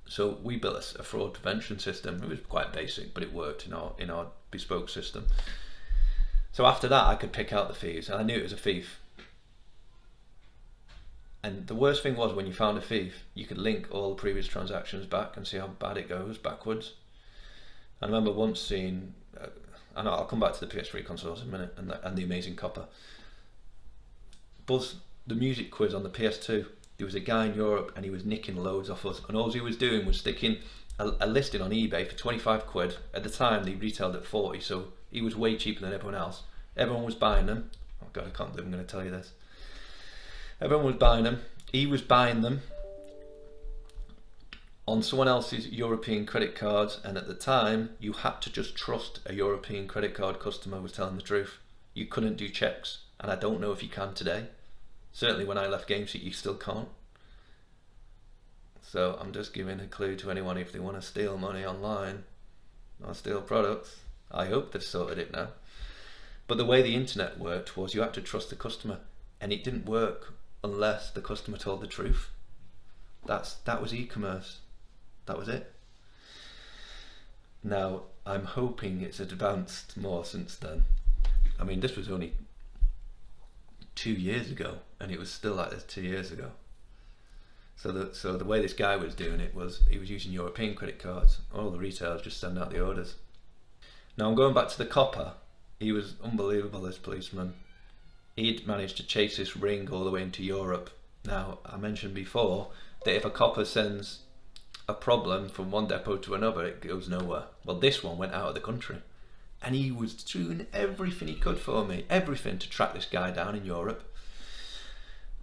S1: So we built a fraud prevention system. It was quite basic, but it worked in our bespoke system. So after that, I could pick out the thieves, and I knew it was a thief. And the worst thing was, when you found a thief, you could link all the previous transactions back and see how bad it goes backwards. I remember once seeing and I'll come back to the PS3 consoles in a minute, and the amazing copper. Buzz, the music quiz on the PS2, there was a guy in Europe and he was nicking loads off us, and all he was doing was sticking a listing on eBay for 25 quid. At the time they retailed at 40, so he was way cheaper than everyone else. Everyone was buying them. Oh god, I can't believe I'm going to tell you this. Everyone was buying them. He was buying them on someone else's European credit cards, and at the time you had to just trust a European credit card customer was telling the truth. You couldn't do checks, and I don't know if you can today. Certainly when I left GameSeek you still can't. So I'm just giving a clue to anyone if they want to steal money online or steal products. I hope they've sorted it now. But the way the internet worked was you had to trust the customer, and it didn't work unless the customer told the truth. That was e-commerce. That was it. Now I'm hoping it's advanced more since then. I mean, this was only 2 years ago, and it was still like this 2 years ago. So the way this guy was doing it was he was using European credit cards. All the retailers just send out the orders. Now I'm going back to the copper. He was unbelievable, this policeman. He'd managed to chase this ring all the way into Europe. Now I mentioned before that if a copper sends a problem from one depot to another, it goes nowhere. Well, this one went out of the country, and he was doing everything he could for me, everything to track this guy down in Europe.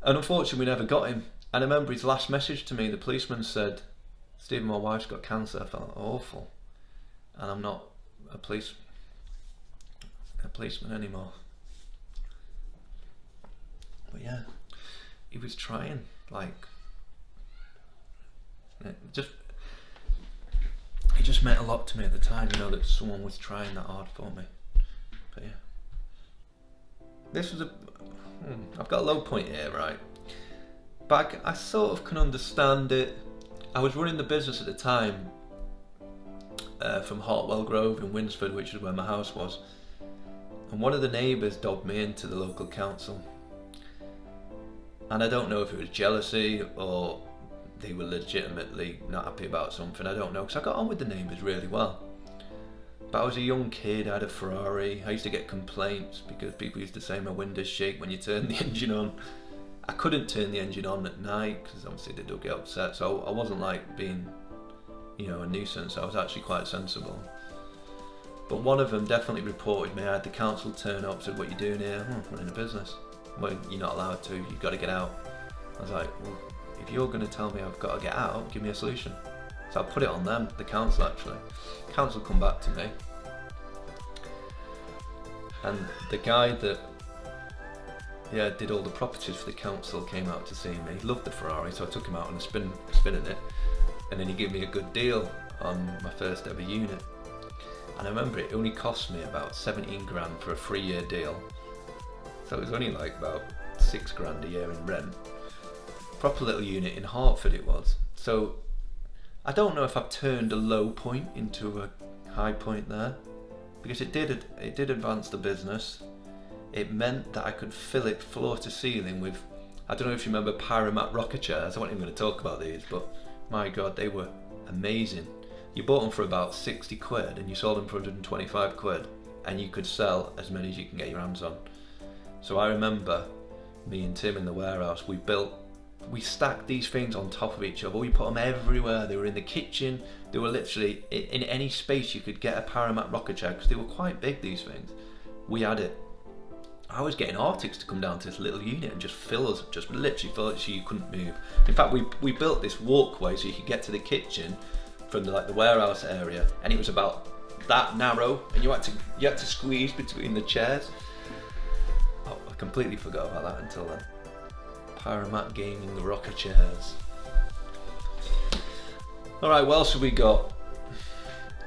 S1: And unfortunately we never got him. And I remember his last message to me, the policeman said, "Stephen, my wife's got cancer." I felt awful, and I'm not a policeman anymore. But yeah, he was trying, like, it just meant a lot to me at the time, you know, that someone was trying that hard for me. But yeah, this was I've got a low point here, right? But I sort of can understand it. I was running the business at the time from Hartwell Grove in Winsford, which is where my house was, and one of the neighbours dobbed me into the local council, and I don't know if it was jealousy or they were legitimately not happy about something, I don't know, because I got on with the neighbours really well. But I was a young kid, I had a Ferrari, I used to get complaints because people used to say my windows shake when you turn the engine on. I couldn't turn the engine on at night because obviously they do get upset, so I wasn't like being, you know, a nuisance. I was actually quite sensible. But one of them definitely reported me. I had the council turn up, said, "What are you doing here?" "Running a business." "Well, you're not allowed to, you've got to get out." I was like, "Well, if you're going to tell me I've got to get out, give me a solution." So I put it on them, the council actually. The council come back to me, and the guy that did all the properties for the council came out to see me. He loved the Ferrari, so I took him out on a spin in it, and then he gave me a good deal on my first ever unit. And I remember it only cost me about 17 grand for a 3-year deal, so it was only like about 6 grand a year in rent. Proper little unit in Hertford it was. So I don't know if I've turned a low point into a high point there, because it did advance the business. It meant that I could fill it floor to ceiling with, I don't know if you remember Pyromat rocker chairs. I wasn't even going to talk about these, but my god, they were amazing. You bought them for about 60 quid and you sold them for 125 quid, and you could sell as many as you can get your hands on. So I remember me and Tim in the warehouse, we stacked these things on top of each other. We put them everywhere. They were in the kitchen. They were literally in any space you could get a Pyromat rocker chair, because they were quite big, these things. We had it. I was getting Arctics to come down to this little unit and just literally fill it so you couldn't move. In fact, we built this walkway so you could get to the kitchen from the warehouse area, and it was about that narrow, and you had to squeeze between the chairs. Oh, I completely forgot about that until then. Pyromat gaming, the rocker chairs. Alright, what else have we got?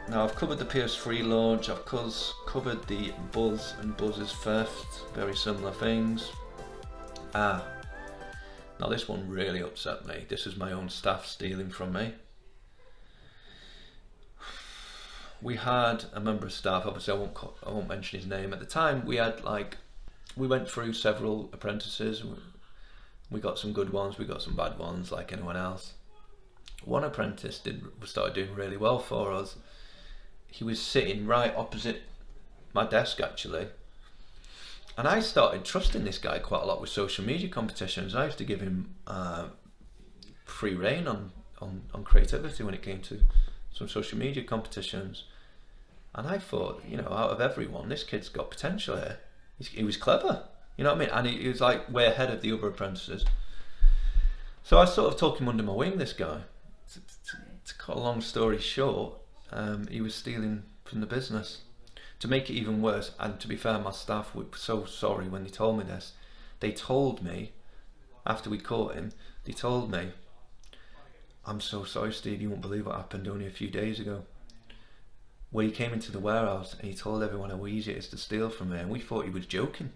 S1: Now I've covered the PS3 launch, I've covered the Buzz and Buzz's theft, very similar things. Now this one really upset me. This is my own staff stealing from me. We had a member of staff, obviously I won't mention his name. At the time we went through several apprentices. We got some good ones, we got some bad ones like anyone else. One apprentice started doing really well for us. He was sitting right opposite my desk actually. And I started trusting this guy quite a lot with social media competitions. I used to give him free rein on creativity when it came to some social media competitions. And I thought, you know, out of everyone, this kid's got potential here. He was clever, you know what I mean? And he was like way ahead of the other apprentices. So I sort of took him under my wing, this guy. To cut a long story short, he was stealing from the business. To make it even worse, and to be fair, my staff were so sorry when they told me this. They told me, after we caught him, they told me, "I'm so sorry, Steve, you won't believe what happened only a few days ago. Where he came into the warehouse and he told everyone how easy it is to steal from me, and we thought he was joking.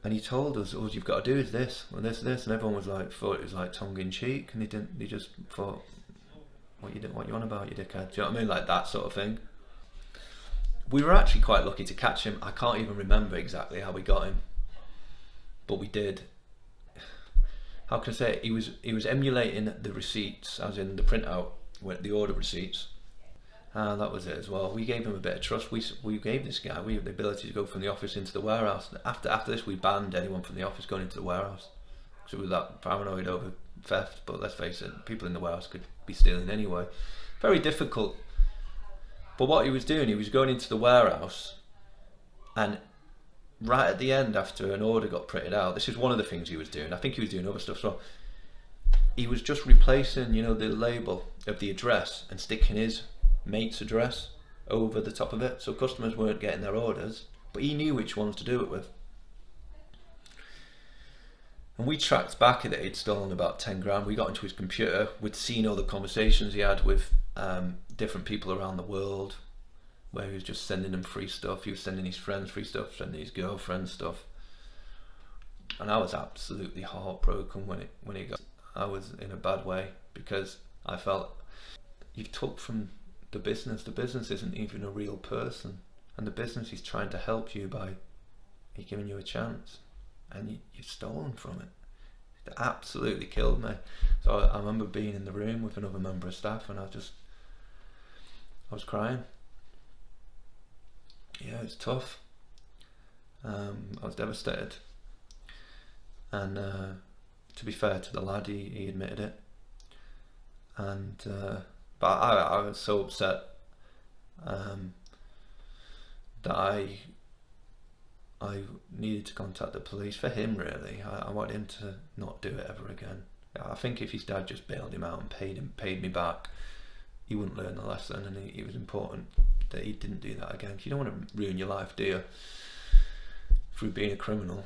S1: And he told us, all you've got to do is this, and this, and everyone was like, thought it was like tongue in cheek, and they just thought, what you on about, you dickhead?" Do you know what I mean? Like that sort of thing. We were actually quite lucky to catch him. I can't even remember exactly how we got him, but we did. How can I say it? He was emulating the receipts, as in the printout, the order receipts. That was it as well. We gave him a bit of trust. We gave this guy the ability to go from the office into the warehouse. After this, we banned anyone from the office going into the warehouse, because we were that paranoid over theft. But let's face it, people in the warehouse could be stealing anyway. Very difficult. But what he was doing, he was going into the warehouse, and right at the end, after an order got printed out, this is one of the things he was doing. I think he was doing other stuff as well. He was just replacing, you know, the label of the address and sticking his mate's address over the top of it, so customers weren't getting their orders, but he knew which ones to do it with. And we tracked back that he'd stolen about 10 grand. We got into his computer, we'd seen all the conversations he had with different people around the world, where he was just sending them free stuff. He was sending his friends free stuff, sending his girlfriend stuff. And I was absolutely heartbroken when he got. I was in a bad way, because I felt you took from the business. The business isn't even a real person, and the business is trying to help you by giving you a chance, and you've stolen from it. It absolutely killed me. So I remember being in the room with another member of staff, and I was crying. Yeah, it's tough. I was devastated, and to be fair to the lad, he admitted it, and but I was so upset that I needed to contact the police for him, really. I wanted him to not do it ever again. I think if his dad just bailed him out and paid me back, he wouldn't learn the lesson, and it was important that he didn't do that again. You don't want to ruin your life, do you, through being a criminal?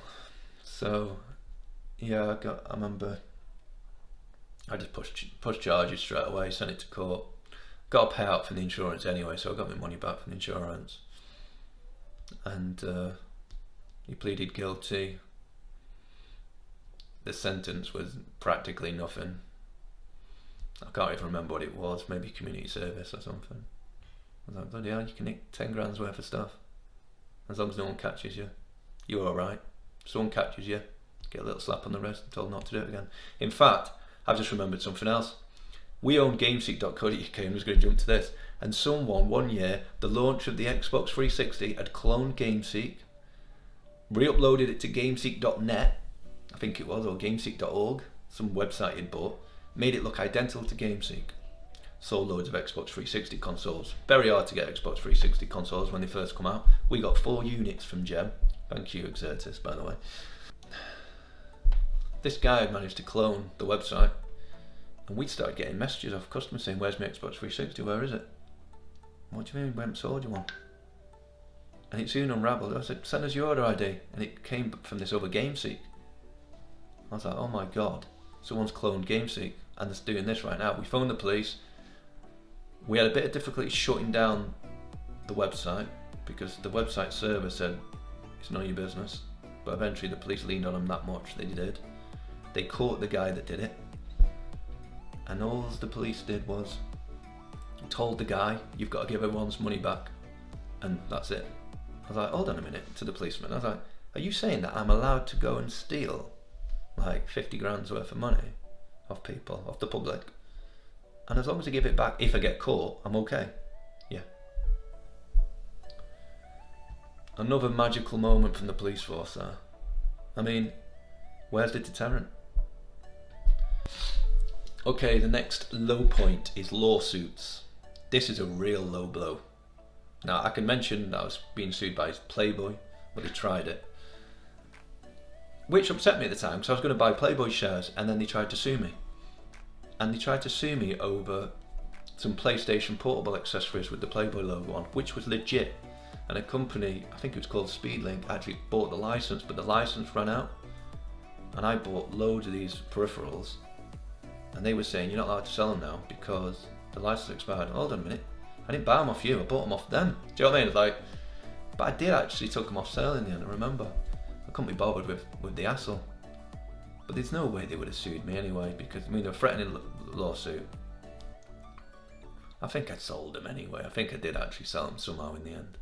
S1: So yeah, I remember I just pushed charges straight away, sent it to court. Got a payout for the insurance anyway, so I got my money back from the insurance. And he pleaded guilty. The sentence was practically nothing. I can't even remember what it was, maybe community service or something. I was like, bloody hell, you can nick 10 grand's worth of stuff. As long as no one catches you, you're alright. If someone catches you, get a little slap on the wrist and told not to do it again. In fact, I've just remembered something else. We own GameSeek.co.uk, I'm just going to jump to this. And someone, one year, the launch of the Xbox 360 had cloned GameSeek, re-uploaded it to GameSeek.net, I think it was, or GameSeek.org, some website he'd bought, made it look identical to GameSeek. Sold loads of Xbox 360 consoles. Very hard to get Xbox 360 consoles when they first come out. We got 4 units from Gem. Thank you, Exertis, by the way. This guy had managed to clone the website, and we started getting messages off customers saying, "Where's my Xbox 360? Where is it?" "What do you mean we haven't sold you one?" And it soon unravelled. I said, "Send us your order ID," and it came from this other GameSeek. I was like, oh my god, someone's cloned GameSeek and it's doing this right now. We phoned the police. We had a bit of difficulty shutting down the website because the website server said it's none of your business, but eventually the police leaned on them that much, they did. They caught the guy that did it, and all the police did was told the guy, "You've got to give everyone's money back," and that's it. I was like, hold on a minute, to the policeman. I was like, are you saying that I'm allowed to go and steal like 50 grand's worth of money off people, off the public, and as long as I give it back, if I get caught, I'm okay? Yeah. Another magical moment from the police force there. I mean, where's the deterrent? Okay, the next low point is lawsuits. This is a real low blow. Now, I can mention that I was being sued by Playboy, but they tried it. Which upset me at the time, because I was going to buy Playboy shares, and then they tried to sue me. And they tried to sue me over some PlayStation portable accessories with the Playboy logo on, which was legit. And a company, I think it was called Speedlink, actually bought the license, but the license ran out. And I bought loads of these peripherals, and they were saying, you're not allowed to sell them now because the license expired. Hold on a minute, I didn't buy them off you, I bought them off them. Do you know what I mean? It's like, but I did actually took them off sale in the end, I remember. I couldn't be bothered with the hassle. But there's no way they would have sued me anyway, because I mean, a threatening lawsuit. I think I sold them anyway. I think I did actually sell them somehow in the end.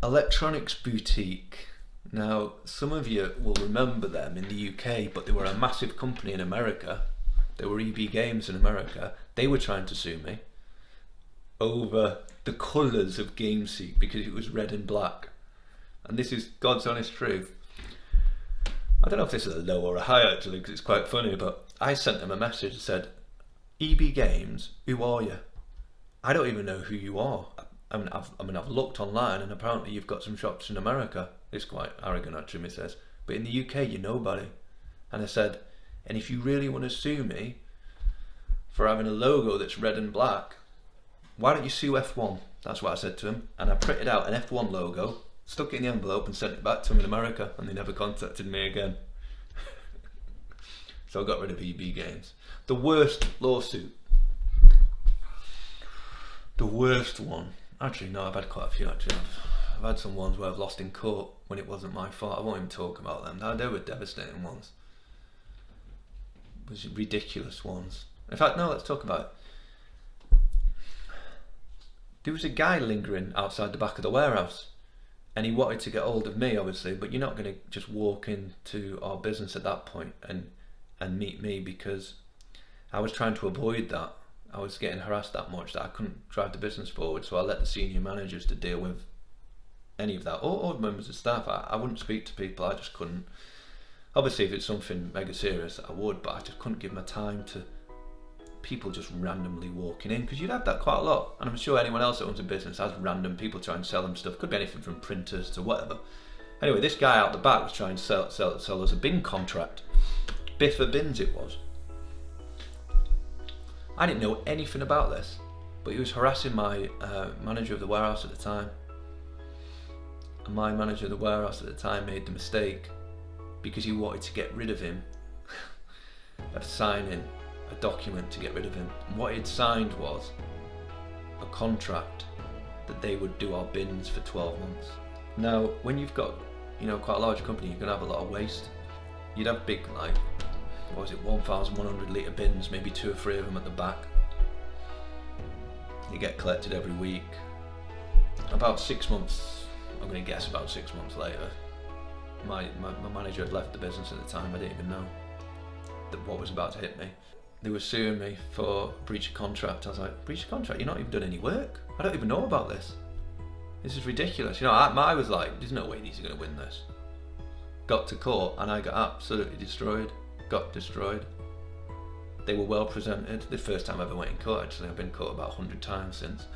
S1: Electronics Boutique. Now, some of you will remember them in the UK, but they were a massive company in America. They were EB Games in America. They were trying to sue me over the colours of GameSeek because it was red and black. And this is God's honest truth. I don't know if this is a low or a high actually, because it's quite funny, but I sent them a message that said, EB Games, who are you? I don't even know who you are. I mean, I've looked online, and apparently you've got some shops in America. It's quite arrogant actually, it says. But in the UK, you're nobody. And I said, and if you really want to sue me for having a logo that's red and black, why don't you sue F1? That's what I said to him. And I printed out an F1 logo, stuck it in the envelope and sent it back to him in America, and they never contacted me again. So I got rid of EB Games. The worst lawsuit. The worst one. Actually, no, I've had quite a few actually. I've had some ones where I've lost in court when it wasn't my fault. I won't even talk about them. No, they were devastating ones. It was ridiculous ones. In fact, no, let's talk about it. There was a guy lingering outside the back of the warehouse, and he wanted to get hold of me, obviously, but you're not going to just walk into our business at that point and meet me, because I was trying to avoid that. I was getting harassed that much that I couldn't drive the business forward, so I let the senior managers to deal with any of that, or members of staff. I wouldn't speak to people, I just couldn't. Obviously if it's something mega serious I would, but I just couldn't give my time to people just randomly walking in, because you'd have that quite a lot, and I'm sure anyone else that owns a business has random people trying to sell them stuff. Could be anything from printers to whatever. Anyway, this guy out the back was trying to sell us a bin contract. Biffa Bins it was. I didn't know anything about this, but he was harassing my manager of the warehouse at the time. And my manager of the warehouse at the time made the mistake, because he wanted to get rid of him, of signing a document to get rid of him. And what he'd signed was a contract that they would do our bins for 12 months. Now, when you've got, you know, quite a large company, you're gonna have a lot of waste. You'd have big, like, what was it, 1,100 litre bins, maybe 2 or 3 of them at the back. They get collected every week. About 6 months, I'm going to guess about 6 months later, my manager had left the business at the time. I didn't even know that what was about to hit me. They were suing me for breach of contract. I was like, breach of contract? You've not even done any work? I don't even know about this. This is ridiculous. You know, I was like, there's no way he's going to win this. Got to court and I got absolutely destroyed. Got destroyed. They were well presented. The first time I ever went in court, actually. I've been in court about 100 times since.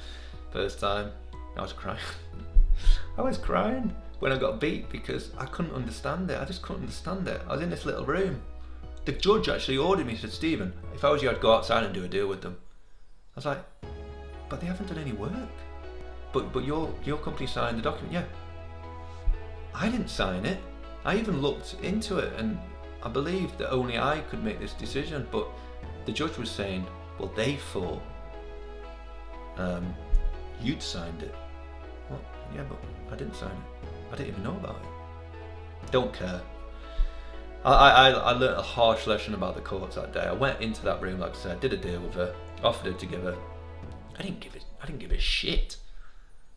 S1: First time, I was crying. I was crying when I got beat because I couldn't understand it. I just couldn't understand it. I was in this little room. The judge actually ordered me, said, Stephen, if I was you, I'd go outside and do a deal with them. I was like, but they haven't done any work. But your company signed the document. Yeah. I didn't sign it. I even looked into it, and I believed that only I could make this decision, but the judge was saying, well, they thought you'd signed it. Well, yeah, but I didn't sign it. I didn't even know about it. Don't care. I learnt a harsh lesson about the courts that day. I went into that room, like I said, did a deal with her, offered her to give her. I didn't give a shit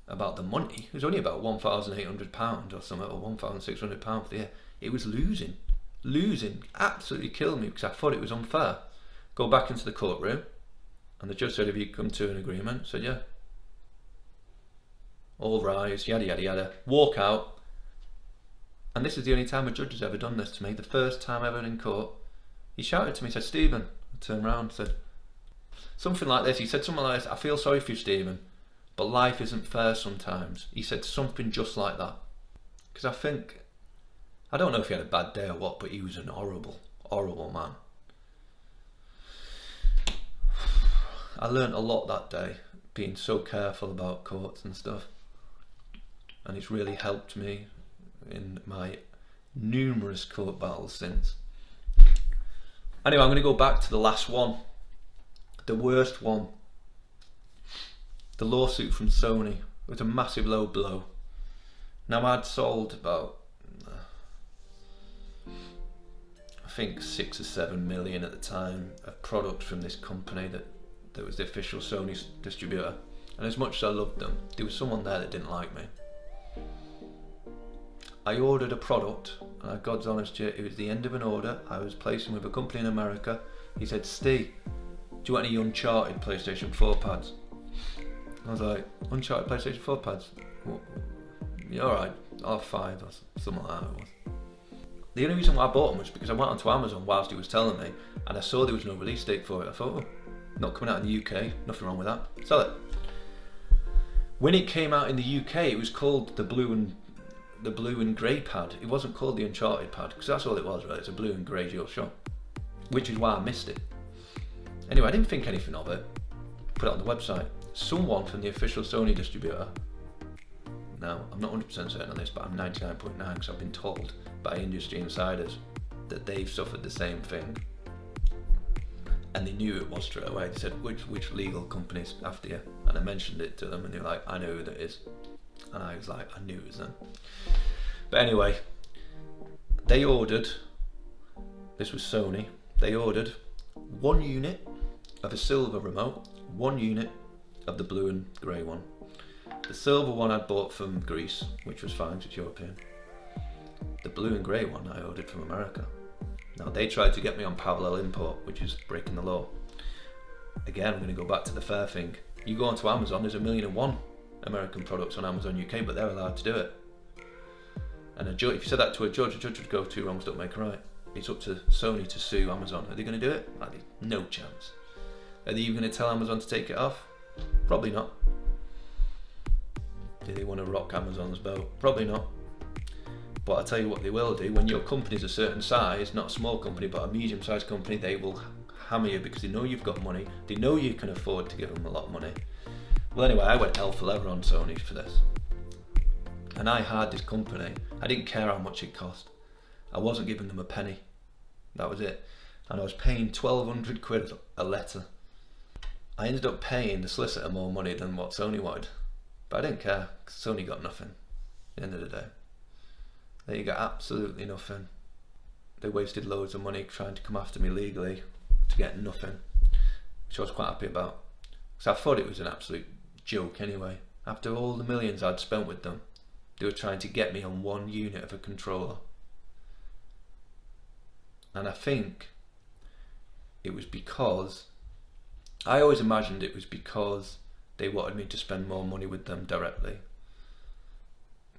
S1: about the money. It was only about £1,800 or something, or £1,600 for the year. It was losing, absolutely killed me because I thought it was unfair. Go back into the courtroom, and the judge said, have you come to an agreement? I said, yeah. all rise, yada yada yada, walk out. And this is the only time a judge has ever done this to me, the first time ever in court. He shouted to me, he said, Stephen. I turned around and said, something like this. He said something like this, I feel sorry for you, Stephen, but life isn't fair sometimes. He said something just like that. Because I don't know if he had a bad day or what, but he was an horrible, horrible man. I learnt a lot that day, being so careful about courts and stuff. And it's really helped me in my numerous court battles since. Anyway, I'm going to go back to the last one. The worst one. The lawsuit from Sony. It was a massive low blow. Now I'd sold about, I think 6 or 7 million at the time of products from this company that was the official Sony distributor. And as much as I loved them, there was someone there that didn't like me. I ordered a product, and God's honest to you, it was the end of an order. I was placing with a company in America. He said, Steve, do you want any Uncharted PlayStation 4 pads? I was like, Uncharted PlayStation 4 pads? What? Yeah, alright, I'll have 5 or something like that it was. The only reason why I bought them was because I went onto Amazon whilst he was telling me, and I saw there was no release date for it. I thought, oh, not coming out in the UK, nothing wrong with that, sell it. When it came out in the UK, it was called the blue and grey pad. It wasn't called the Uncharted pad, because that's all it was, right? It's a blue and grey dual shot, which is why I missed it. Anyway, I didn't think anything of it. Put it on the website. Someone from the official Sony distributor, now I'm not 100% certain on this, but I'm 99.9 because I've been told by industry insiders that they've suffered the same thing. And they knew it was straight away. They said, which legal company's after you? And I mentioned it to them and they were like, I know who that is. And I was like, I knew it was them. But anyway, they ordered, this was Sony, they ordered 1 unit of a silver remote, 1 unit of the blue and grey one. The silver one I bought from Greece, which was fine, it's European. The blue and grey one I ordered from America. Now they tried to get me on parallel import, which is breaking the law. Again, I'm going to go back to the fair thing. You go onto Amazon, there's 1,000,001 American products on Amazon UK, but they're allowed to do it. And if you said that to a judge would go, 2 wrongs don't make a right. It's up to Sony to sue Amazon. Are they going to do it? No chance. Are they even going to tell Amazon to take it off? Probably not. Do they want to rock Amazon's boat? Probably not. But I'll tell you what they will do. When your company's a certain size, not a small company, but a medium-sized company, they will hammer you because they know you've got money. They know you can afford to give them a lot of money. Well, anyway, I went hell for leather on Sony for this. And I had this company. I didn't care how much it cost. I wasn't giving them a penny. That was it. And I was paying 1,200 quid a letter. I ended up paying the solicitor more money than what Sony wanted. But I didn't care, because Sony got nothing at the end of the day. They got absolutely nothing. They wasted loads of money trying to come after me legally to get nothing, which I was quite happy about. Because I thought it was an absolute joke anyway. After all the millions I'd spent with them, they were trying to get me on 1 unit of a controller. And I think it was because, I always imagined it was because they wanted me to spend more money with them directly.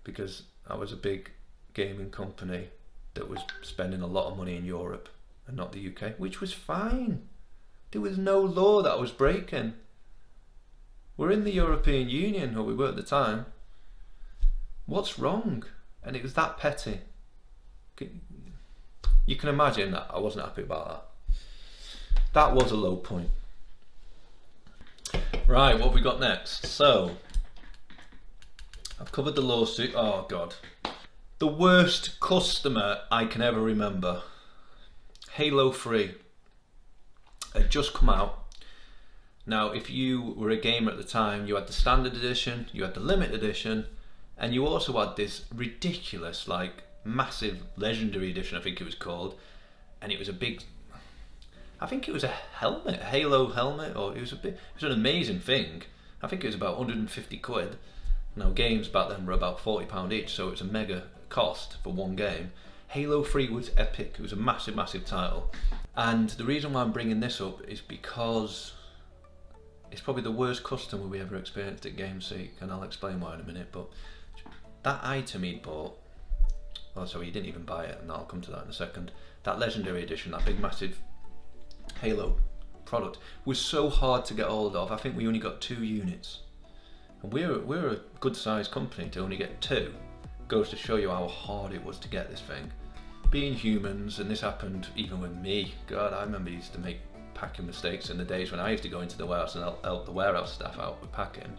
S1: Because I was a big gaming company that was spending a lot of money in Europe and not the UK, which was fine. There was no law that I was breaking. We're in the European Union, or we were at the time. What's wrong? And it was that petty. You can imagine that I wasn't happy about that. That was a low point. Right, what have we got next? So, I've covered the lawsuit. Oh God. The worst customer I can ever remember. Halo 3 had just come out. Now, if you were a gamer at the time, you had the standard edition, you had the limited edition, and you also had this ridiculous, like, massive legendary edition, I think it was called, and it was a big, I think it was a helmet, a Halo helmet, or it was an amazing thing. I think it was about 150 quid. Now, games back then were about £40 each, so it was a mega cost for one game. Halo 3 was epic. It was a massive, massive title. And the reason why I'm bringing this up is because it's probably the worst customer we ever experienced at GameSeek, and I'll explain why in a minute. But that item he'd bought, well, sorry, he didn't even buy it, and I'll come to that in a second. That Legendary Edition, that big massive Halo product, was so hard to get hold of. I think we only got 2 units, and we're a good sized company. To only get 2 goes to show you how hard it was to get this thing. Being humans, and this happened even with me. God, I remember I used to make packing mistakes in the days when I used to go into the warehouse and help the warehouse staff out with packing.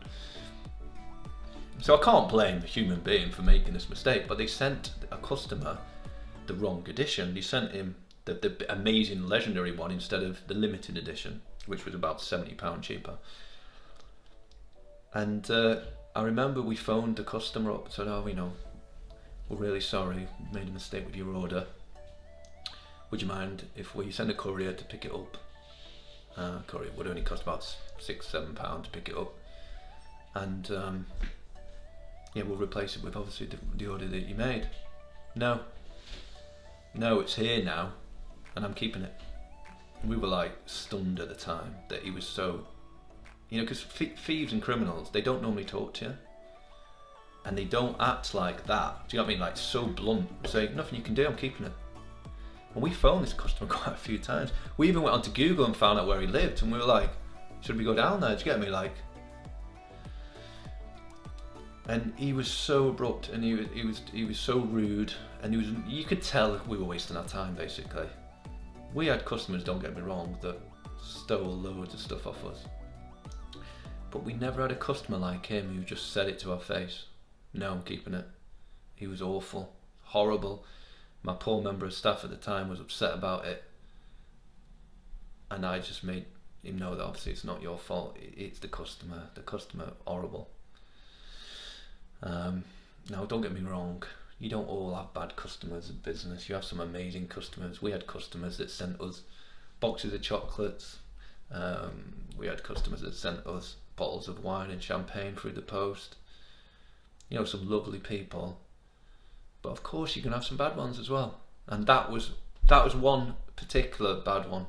S1: So I can't blame the human being for making this mistake, but they sent a customer the wrong edition. They sent him the amazing Legendary one instead of the limited edition, which was about £70 cheaper. And I remember we phoned the customer up and said, oh, we're really sorry, we made a mistake with your order. Would you mind if we send a courier to pick it up? Courier would only cost about £6-7 to pick it up. And yeah, we'll replace it with obviously the order that you made. No, it's here now, and I'm keeping it. And we were like stunned at the time that he was so, because thieves and criminals, they don't normally talk to you, and they don't act like that. Do you know what I mean? Like so blunt, say nothing you can do, I'm keeping it. And we phoned this customer quite a few times. We even went onto Google and found out where he lived, and we were like, should we go down there? Do you get me? Like, and he was so abrupt, and he was so rude, and you could tell we were wasting our time basically. We had customers, don't get me wrong, that stole loads of stuff off us, but we never had a customer like him who just said it to our face. No, I'm keeping it. He was awful, horrible. My poor member of staff at the time was upset about it, and I just made him know that obviously it's not your fault, it's the customer. The customer, horrible. Now don't get me wrong, you don't all have bad customers in business. You have some amazing customers. We had customers that sent us boxes of chocolates. We had customers that sent us bottles of wine and champagne through the post. Some lovely people. But of course you can have some bad ones as well. And that was one particular bad one.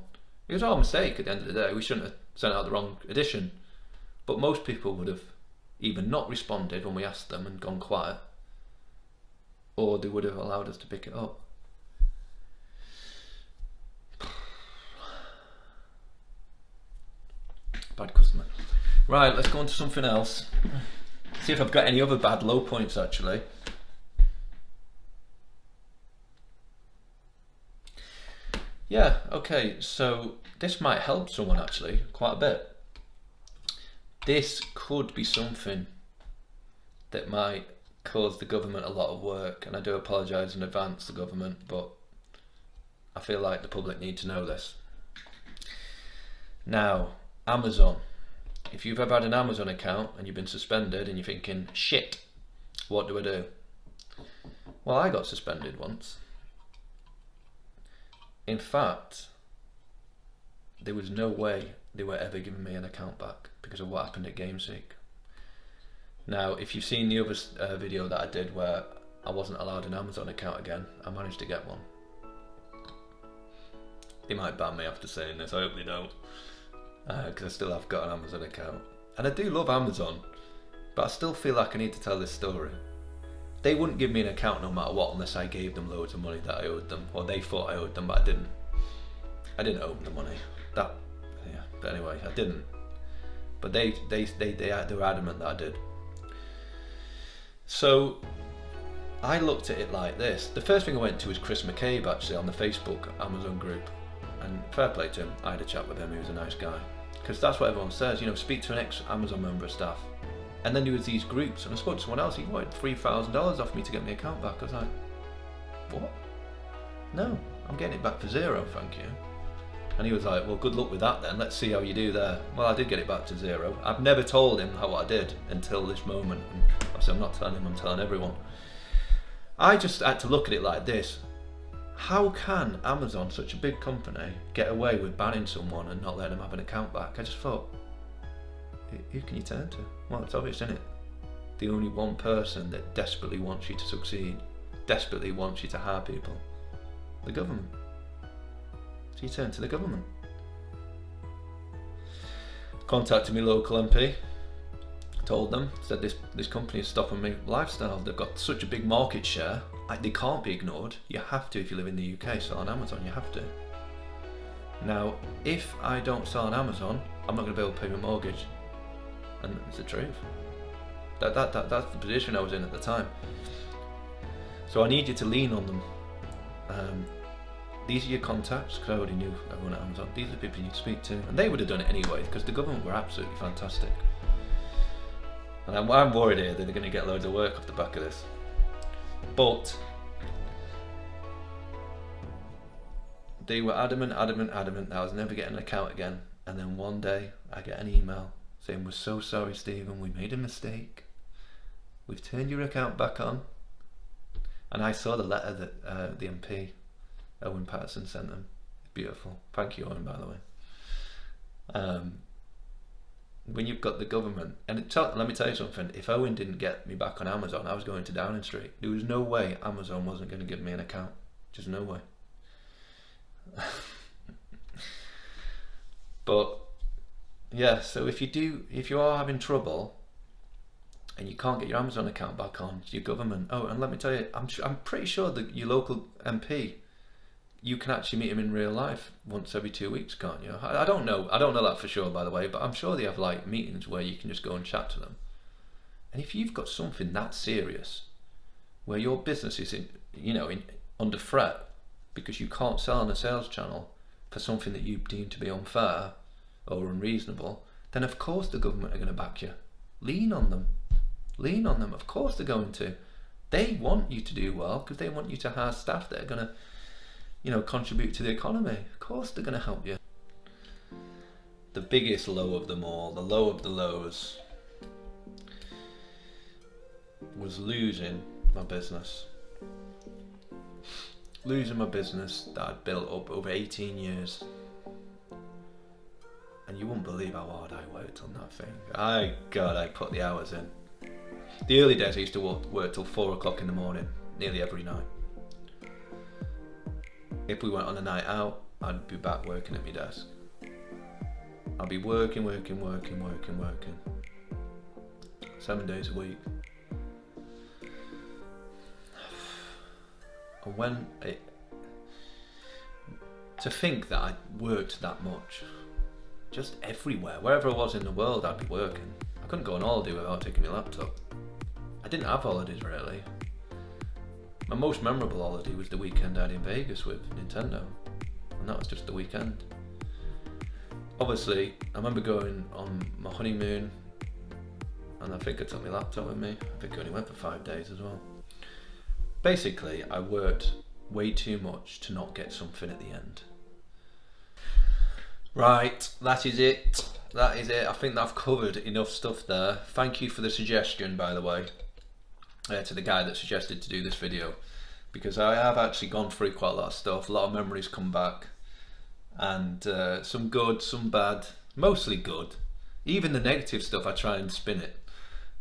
S1: It was our mistake at the end of the day. We shouldn't have sent out the wrong edition. But most people would have either not responded when we asked them and gone quiet, or they would have allowed us to pick it up. Bad customer. Right, let's go on to something else. See if I've got any other bad low points actually. Yeah, okay, so this might help someone actually quite a bit. This could be something that might cause the government a lot of work, and I do apologise in advance to the government, but I feel like the public need to know this. Now, Amazon. If you've ever had an Amazon account and you've been suspended and you're thinking, shit, what do I do? Well, I got suspended once. In fact, there was no way they were ever giving me an account back because of what happened at GameSeek. Now, if you've seen the other video that I did where I wasn't allowed an Amazon account again, I managed to get one. They might ban me after saying this, I hope they don't, because I still have got an Amazon account. And I do love Amazon, but I still feel like I need to tell this story. They wouldn't give me an account no matter what unless I gave them loads of money that I owed them, or they thought I owed them, but I didn't. I didn't owe them the money. But anyway, I didn't. But they were adamant that I did. So I looked at it like this. The first thing I went to was Chris McCabe actually on the Facebook Amazon group, and fair play to him. I had a chat with him. He was a nice guy, because that's what everyone says. Speak to an ex-Amazon member of staff. And then there was these groups, and I spoke to someone else. He wanted $3,000 off me to get my account back. I was like, what? No, I'm getting it back for $0, thank you. And he was like, well, good luck with that then. Let's see how you do there. Well, I did get it back to $0. I've never told him what I did until this moment. And obviously I'm not telling him, I'm telling everyone. I just had to look at it like this. How can Amazon, such a big company, get away with banning someone and not letting them have an account back? I just thought, who can you turn to? Well, it's obvious, isn't it? The only one person that desperately wants you to succeed, desperately wants you to hire people. The government. So you turn to the government. Contacted me local MP, told them, said this company is stopping me lifestyle. They've got such a big market share, they can't be ignored. You have to, if you live in the UK, sell on Amazon, you have to. Now, if I don't sell on Amazon, I'm not going to be able to pay my mortgage. And it's the truth. That's the position I was in at the time. So I need you to lean on them. These are your contacts, because I already knew everyone at Amazon. These are the people you need to speak to. And they would have done it anyway, because the government were absolutely fantastic. And I'm worried here that they're going to get loads of work off the back of this. But they were adamant that I was never getting an account again. And then one day I get an email saying, "We're so sorry, Stephen, we made a mistake. We've turned your account back on." And I saw the letter that the MP, Owen Patterson, sent them. Beautiful. Thank you, Owen, by the way. When you've got the government, and let me tell you something, if Owen didn't get me back on Amazon, I was going to Downing Street. There was no way Amazon wasn't going to give me an account. Just no way. But yeah, so if you are having trouble and you can't get your Amazon account back on, your government, oh, and let me tell you, I'm pretty sure that your local MP, you can actually meet him in real life once every 2 weeks, can't you? I don't know that for sure, by the way, but I'm sure they have like meetings where you can just go and chat to them. And if you've got something that serious, where your business is under threat because you can't sell on a sales channel for something that you deem to be unfair or unreasonable, then of course the government are going to back you. Lean on them. Lean on them. Of course they're going to. They want you to do well because they want you to hire staff that are going to, contribute to the economy. Of course they're going to help you. The biggest low of them all, the low of the lows, was losing my business. Losing my business that I'd built up over 18 years. And you wouldn't believe how hard I worked on that thing. God, I put the hours in. The early days I used to work till 4 o'clock in the morning, nearly every night. If we went on a night out, I'd be back working at my desk. I'd be working. 7 days a week. And to think that I worked that much, just everywhere, wherever I was in the world, I'd be working. I couldn't go on holiday without taking my laptop. I didn't have holidays really. My most memorable holiday was the weekend I had in Vegas with Nintendo, and that was just the weekend. Obviously, I remember going on my honeymoon, and I think I took my laptop with me. I think I only went for 5 days as well. Basically, I worked way too much to not get something at the end. Right, that is it. I think that I've covered enough stuff there. Thank you for the suggestion, by the way, to the guy that suggested to do this video, because I have actually gone through quite a lot of stuff. A lot of memories come back, and some good, some bad, mostly good. Even the negative stuff, I try and spin it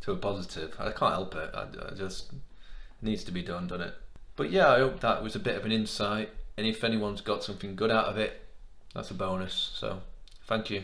S1: to a positive. I can't help it. I just, it needs to be done, doesn't it? But yeah, I hope that was a bit of an insight, and if anyone's got something good out of it, that's a bonus. So thank you.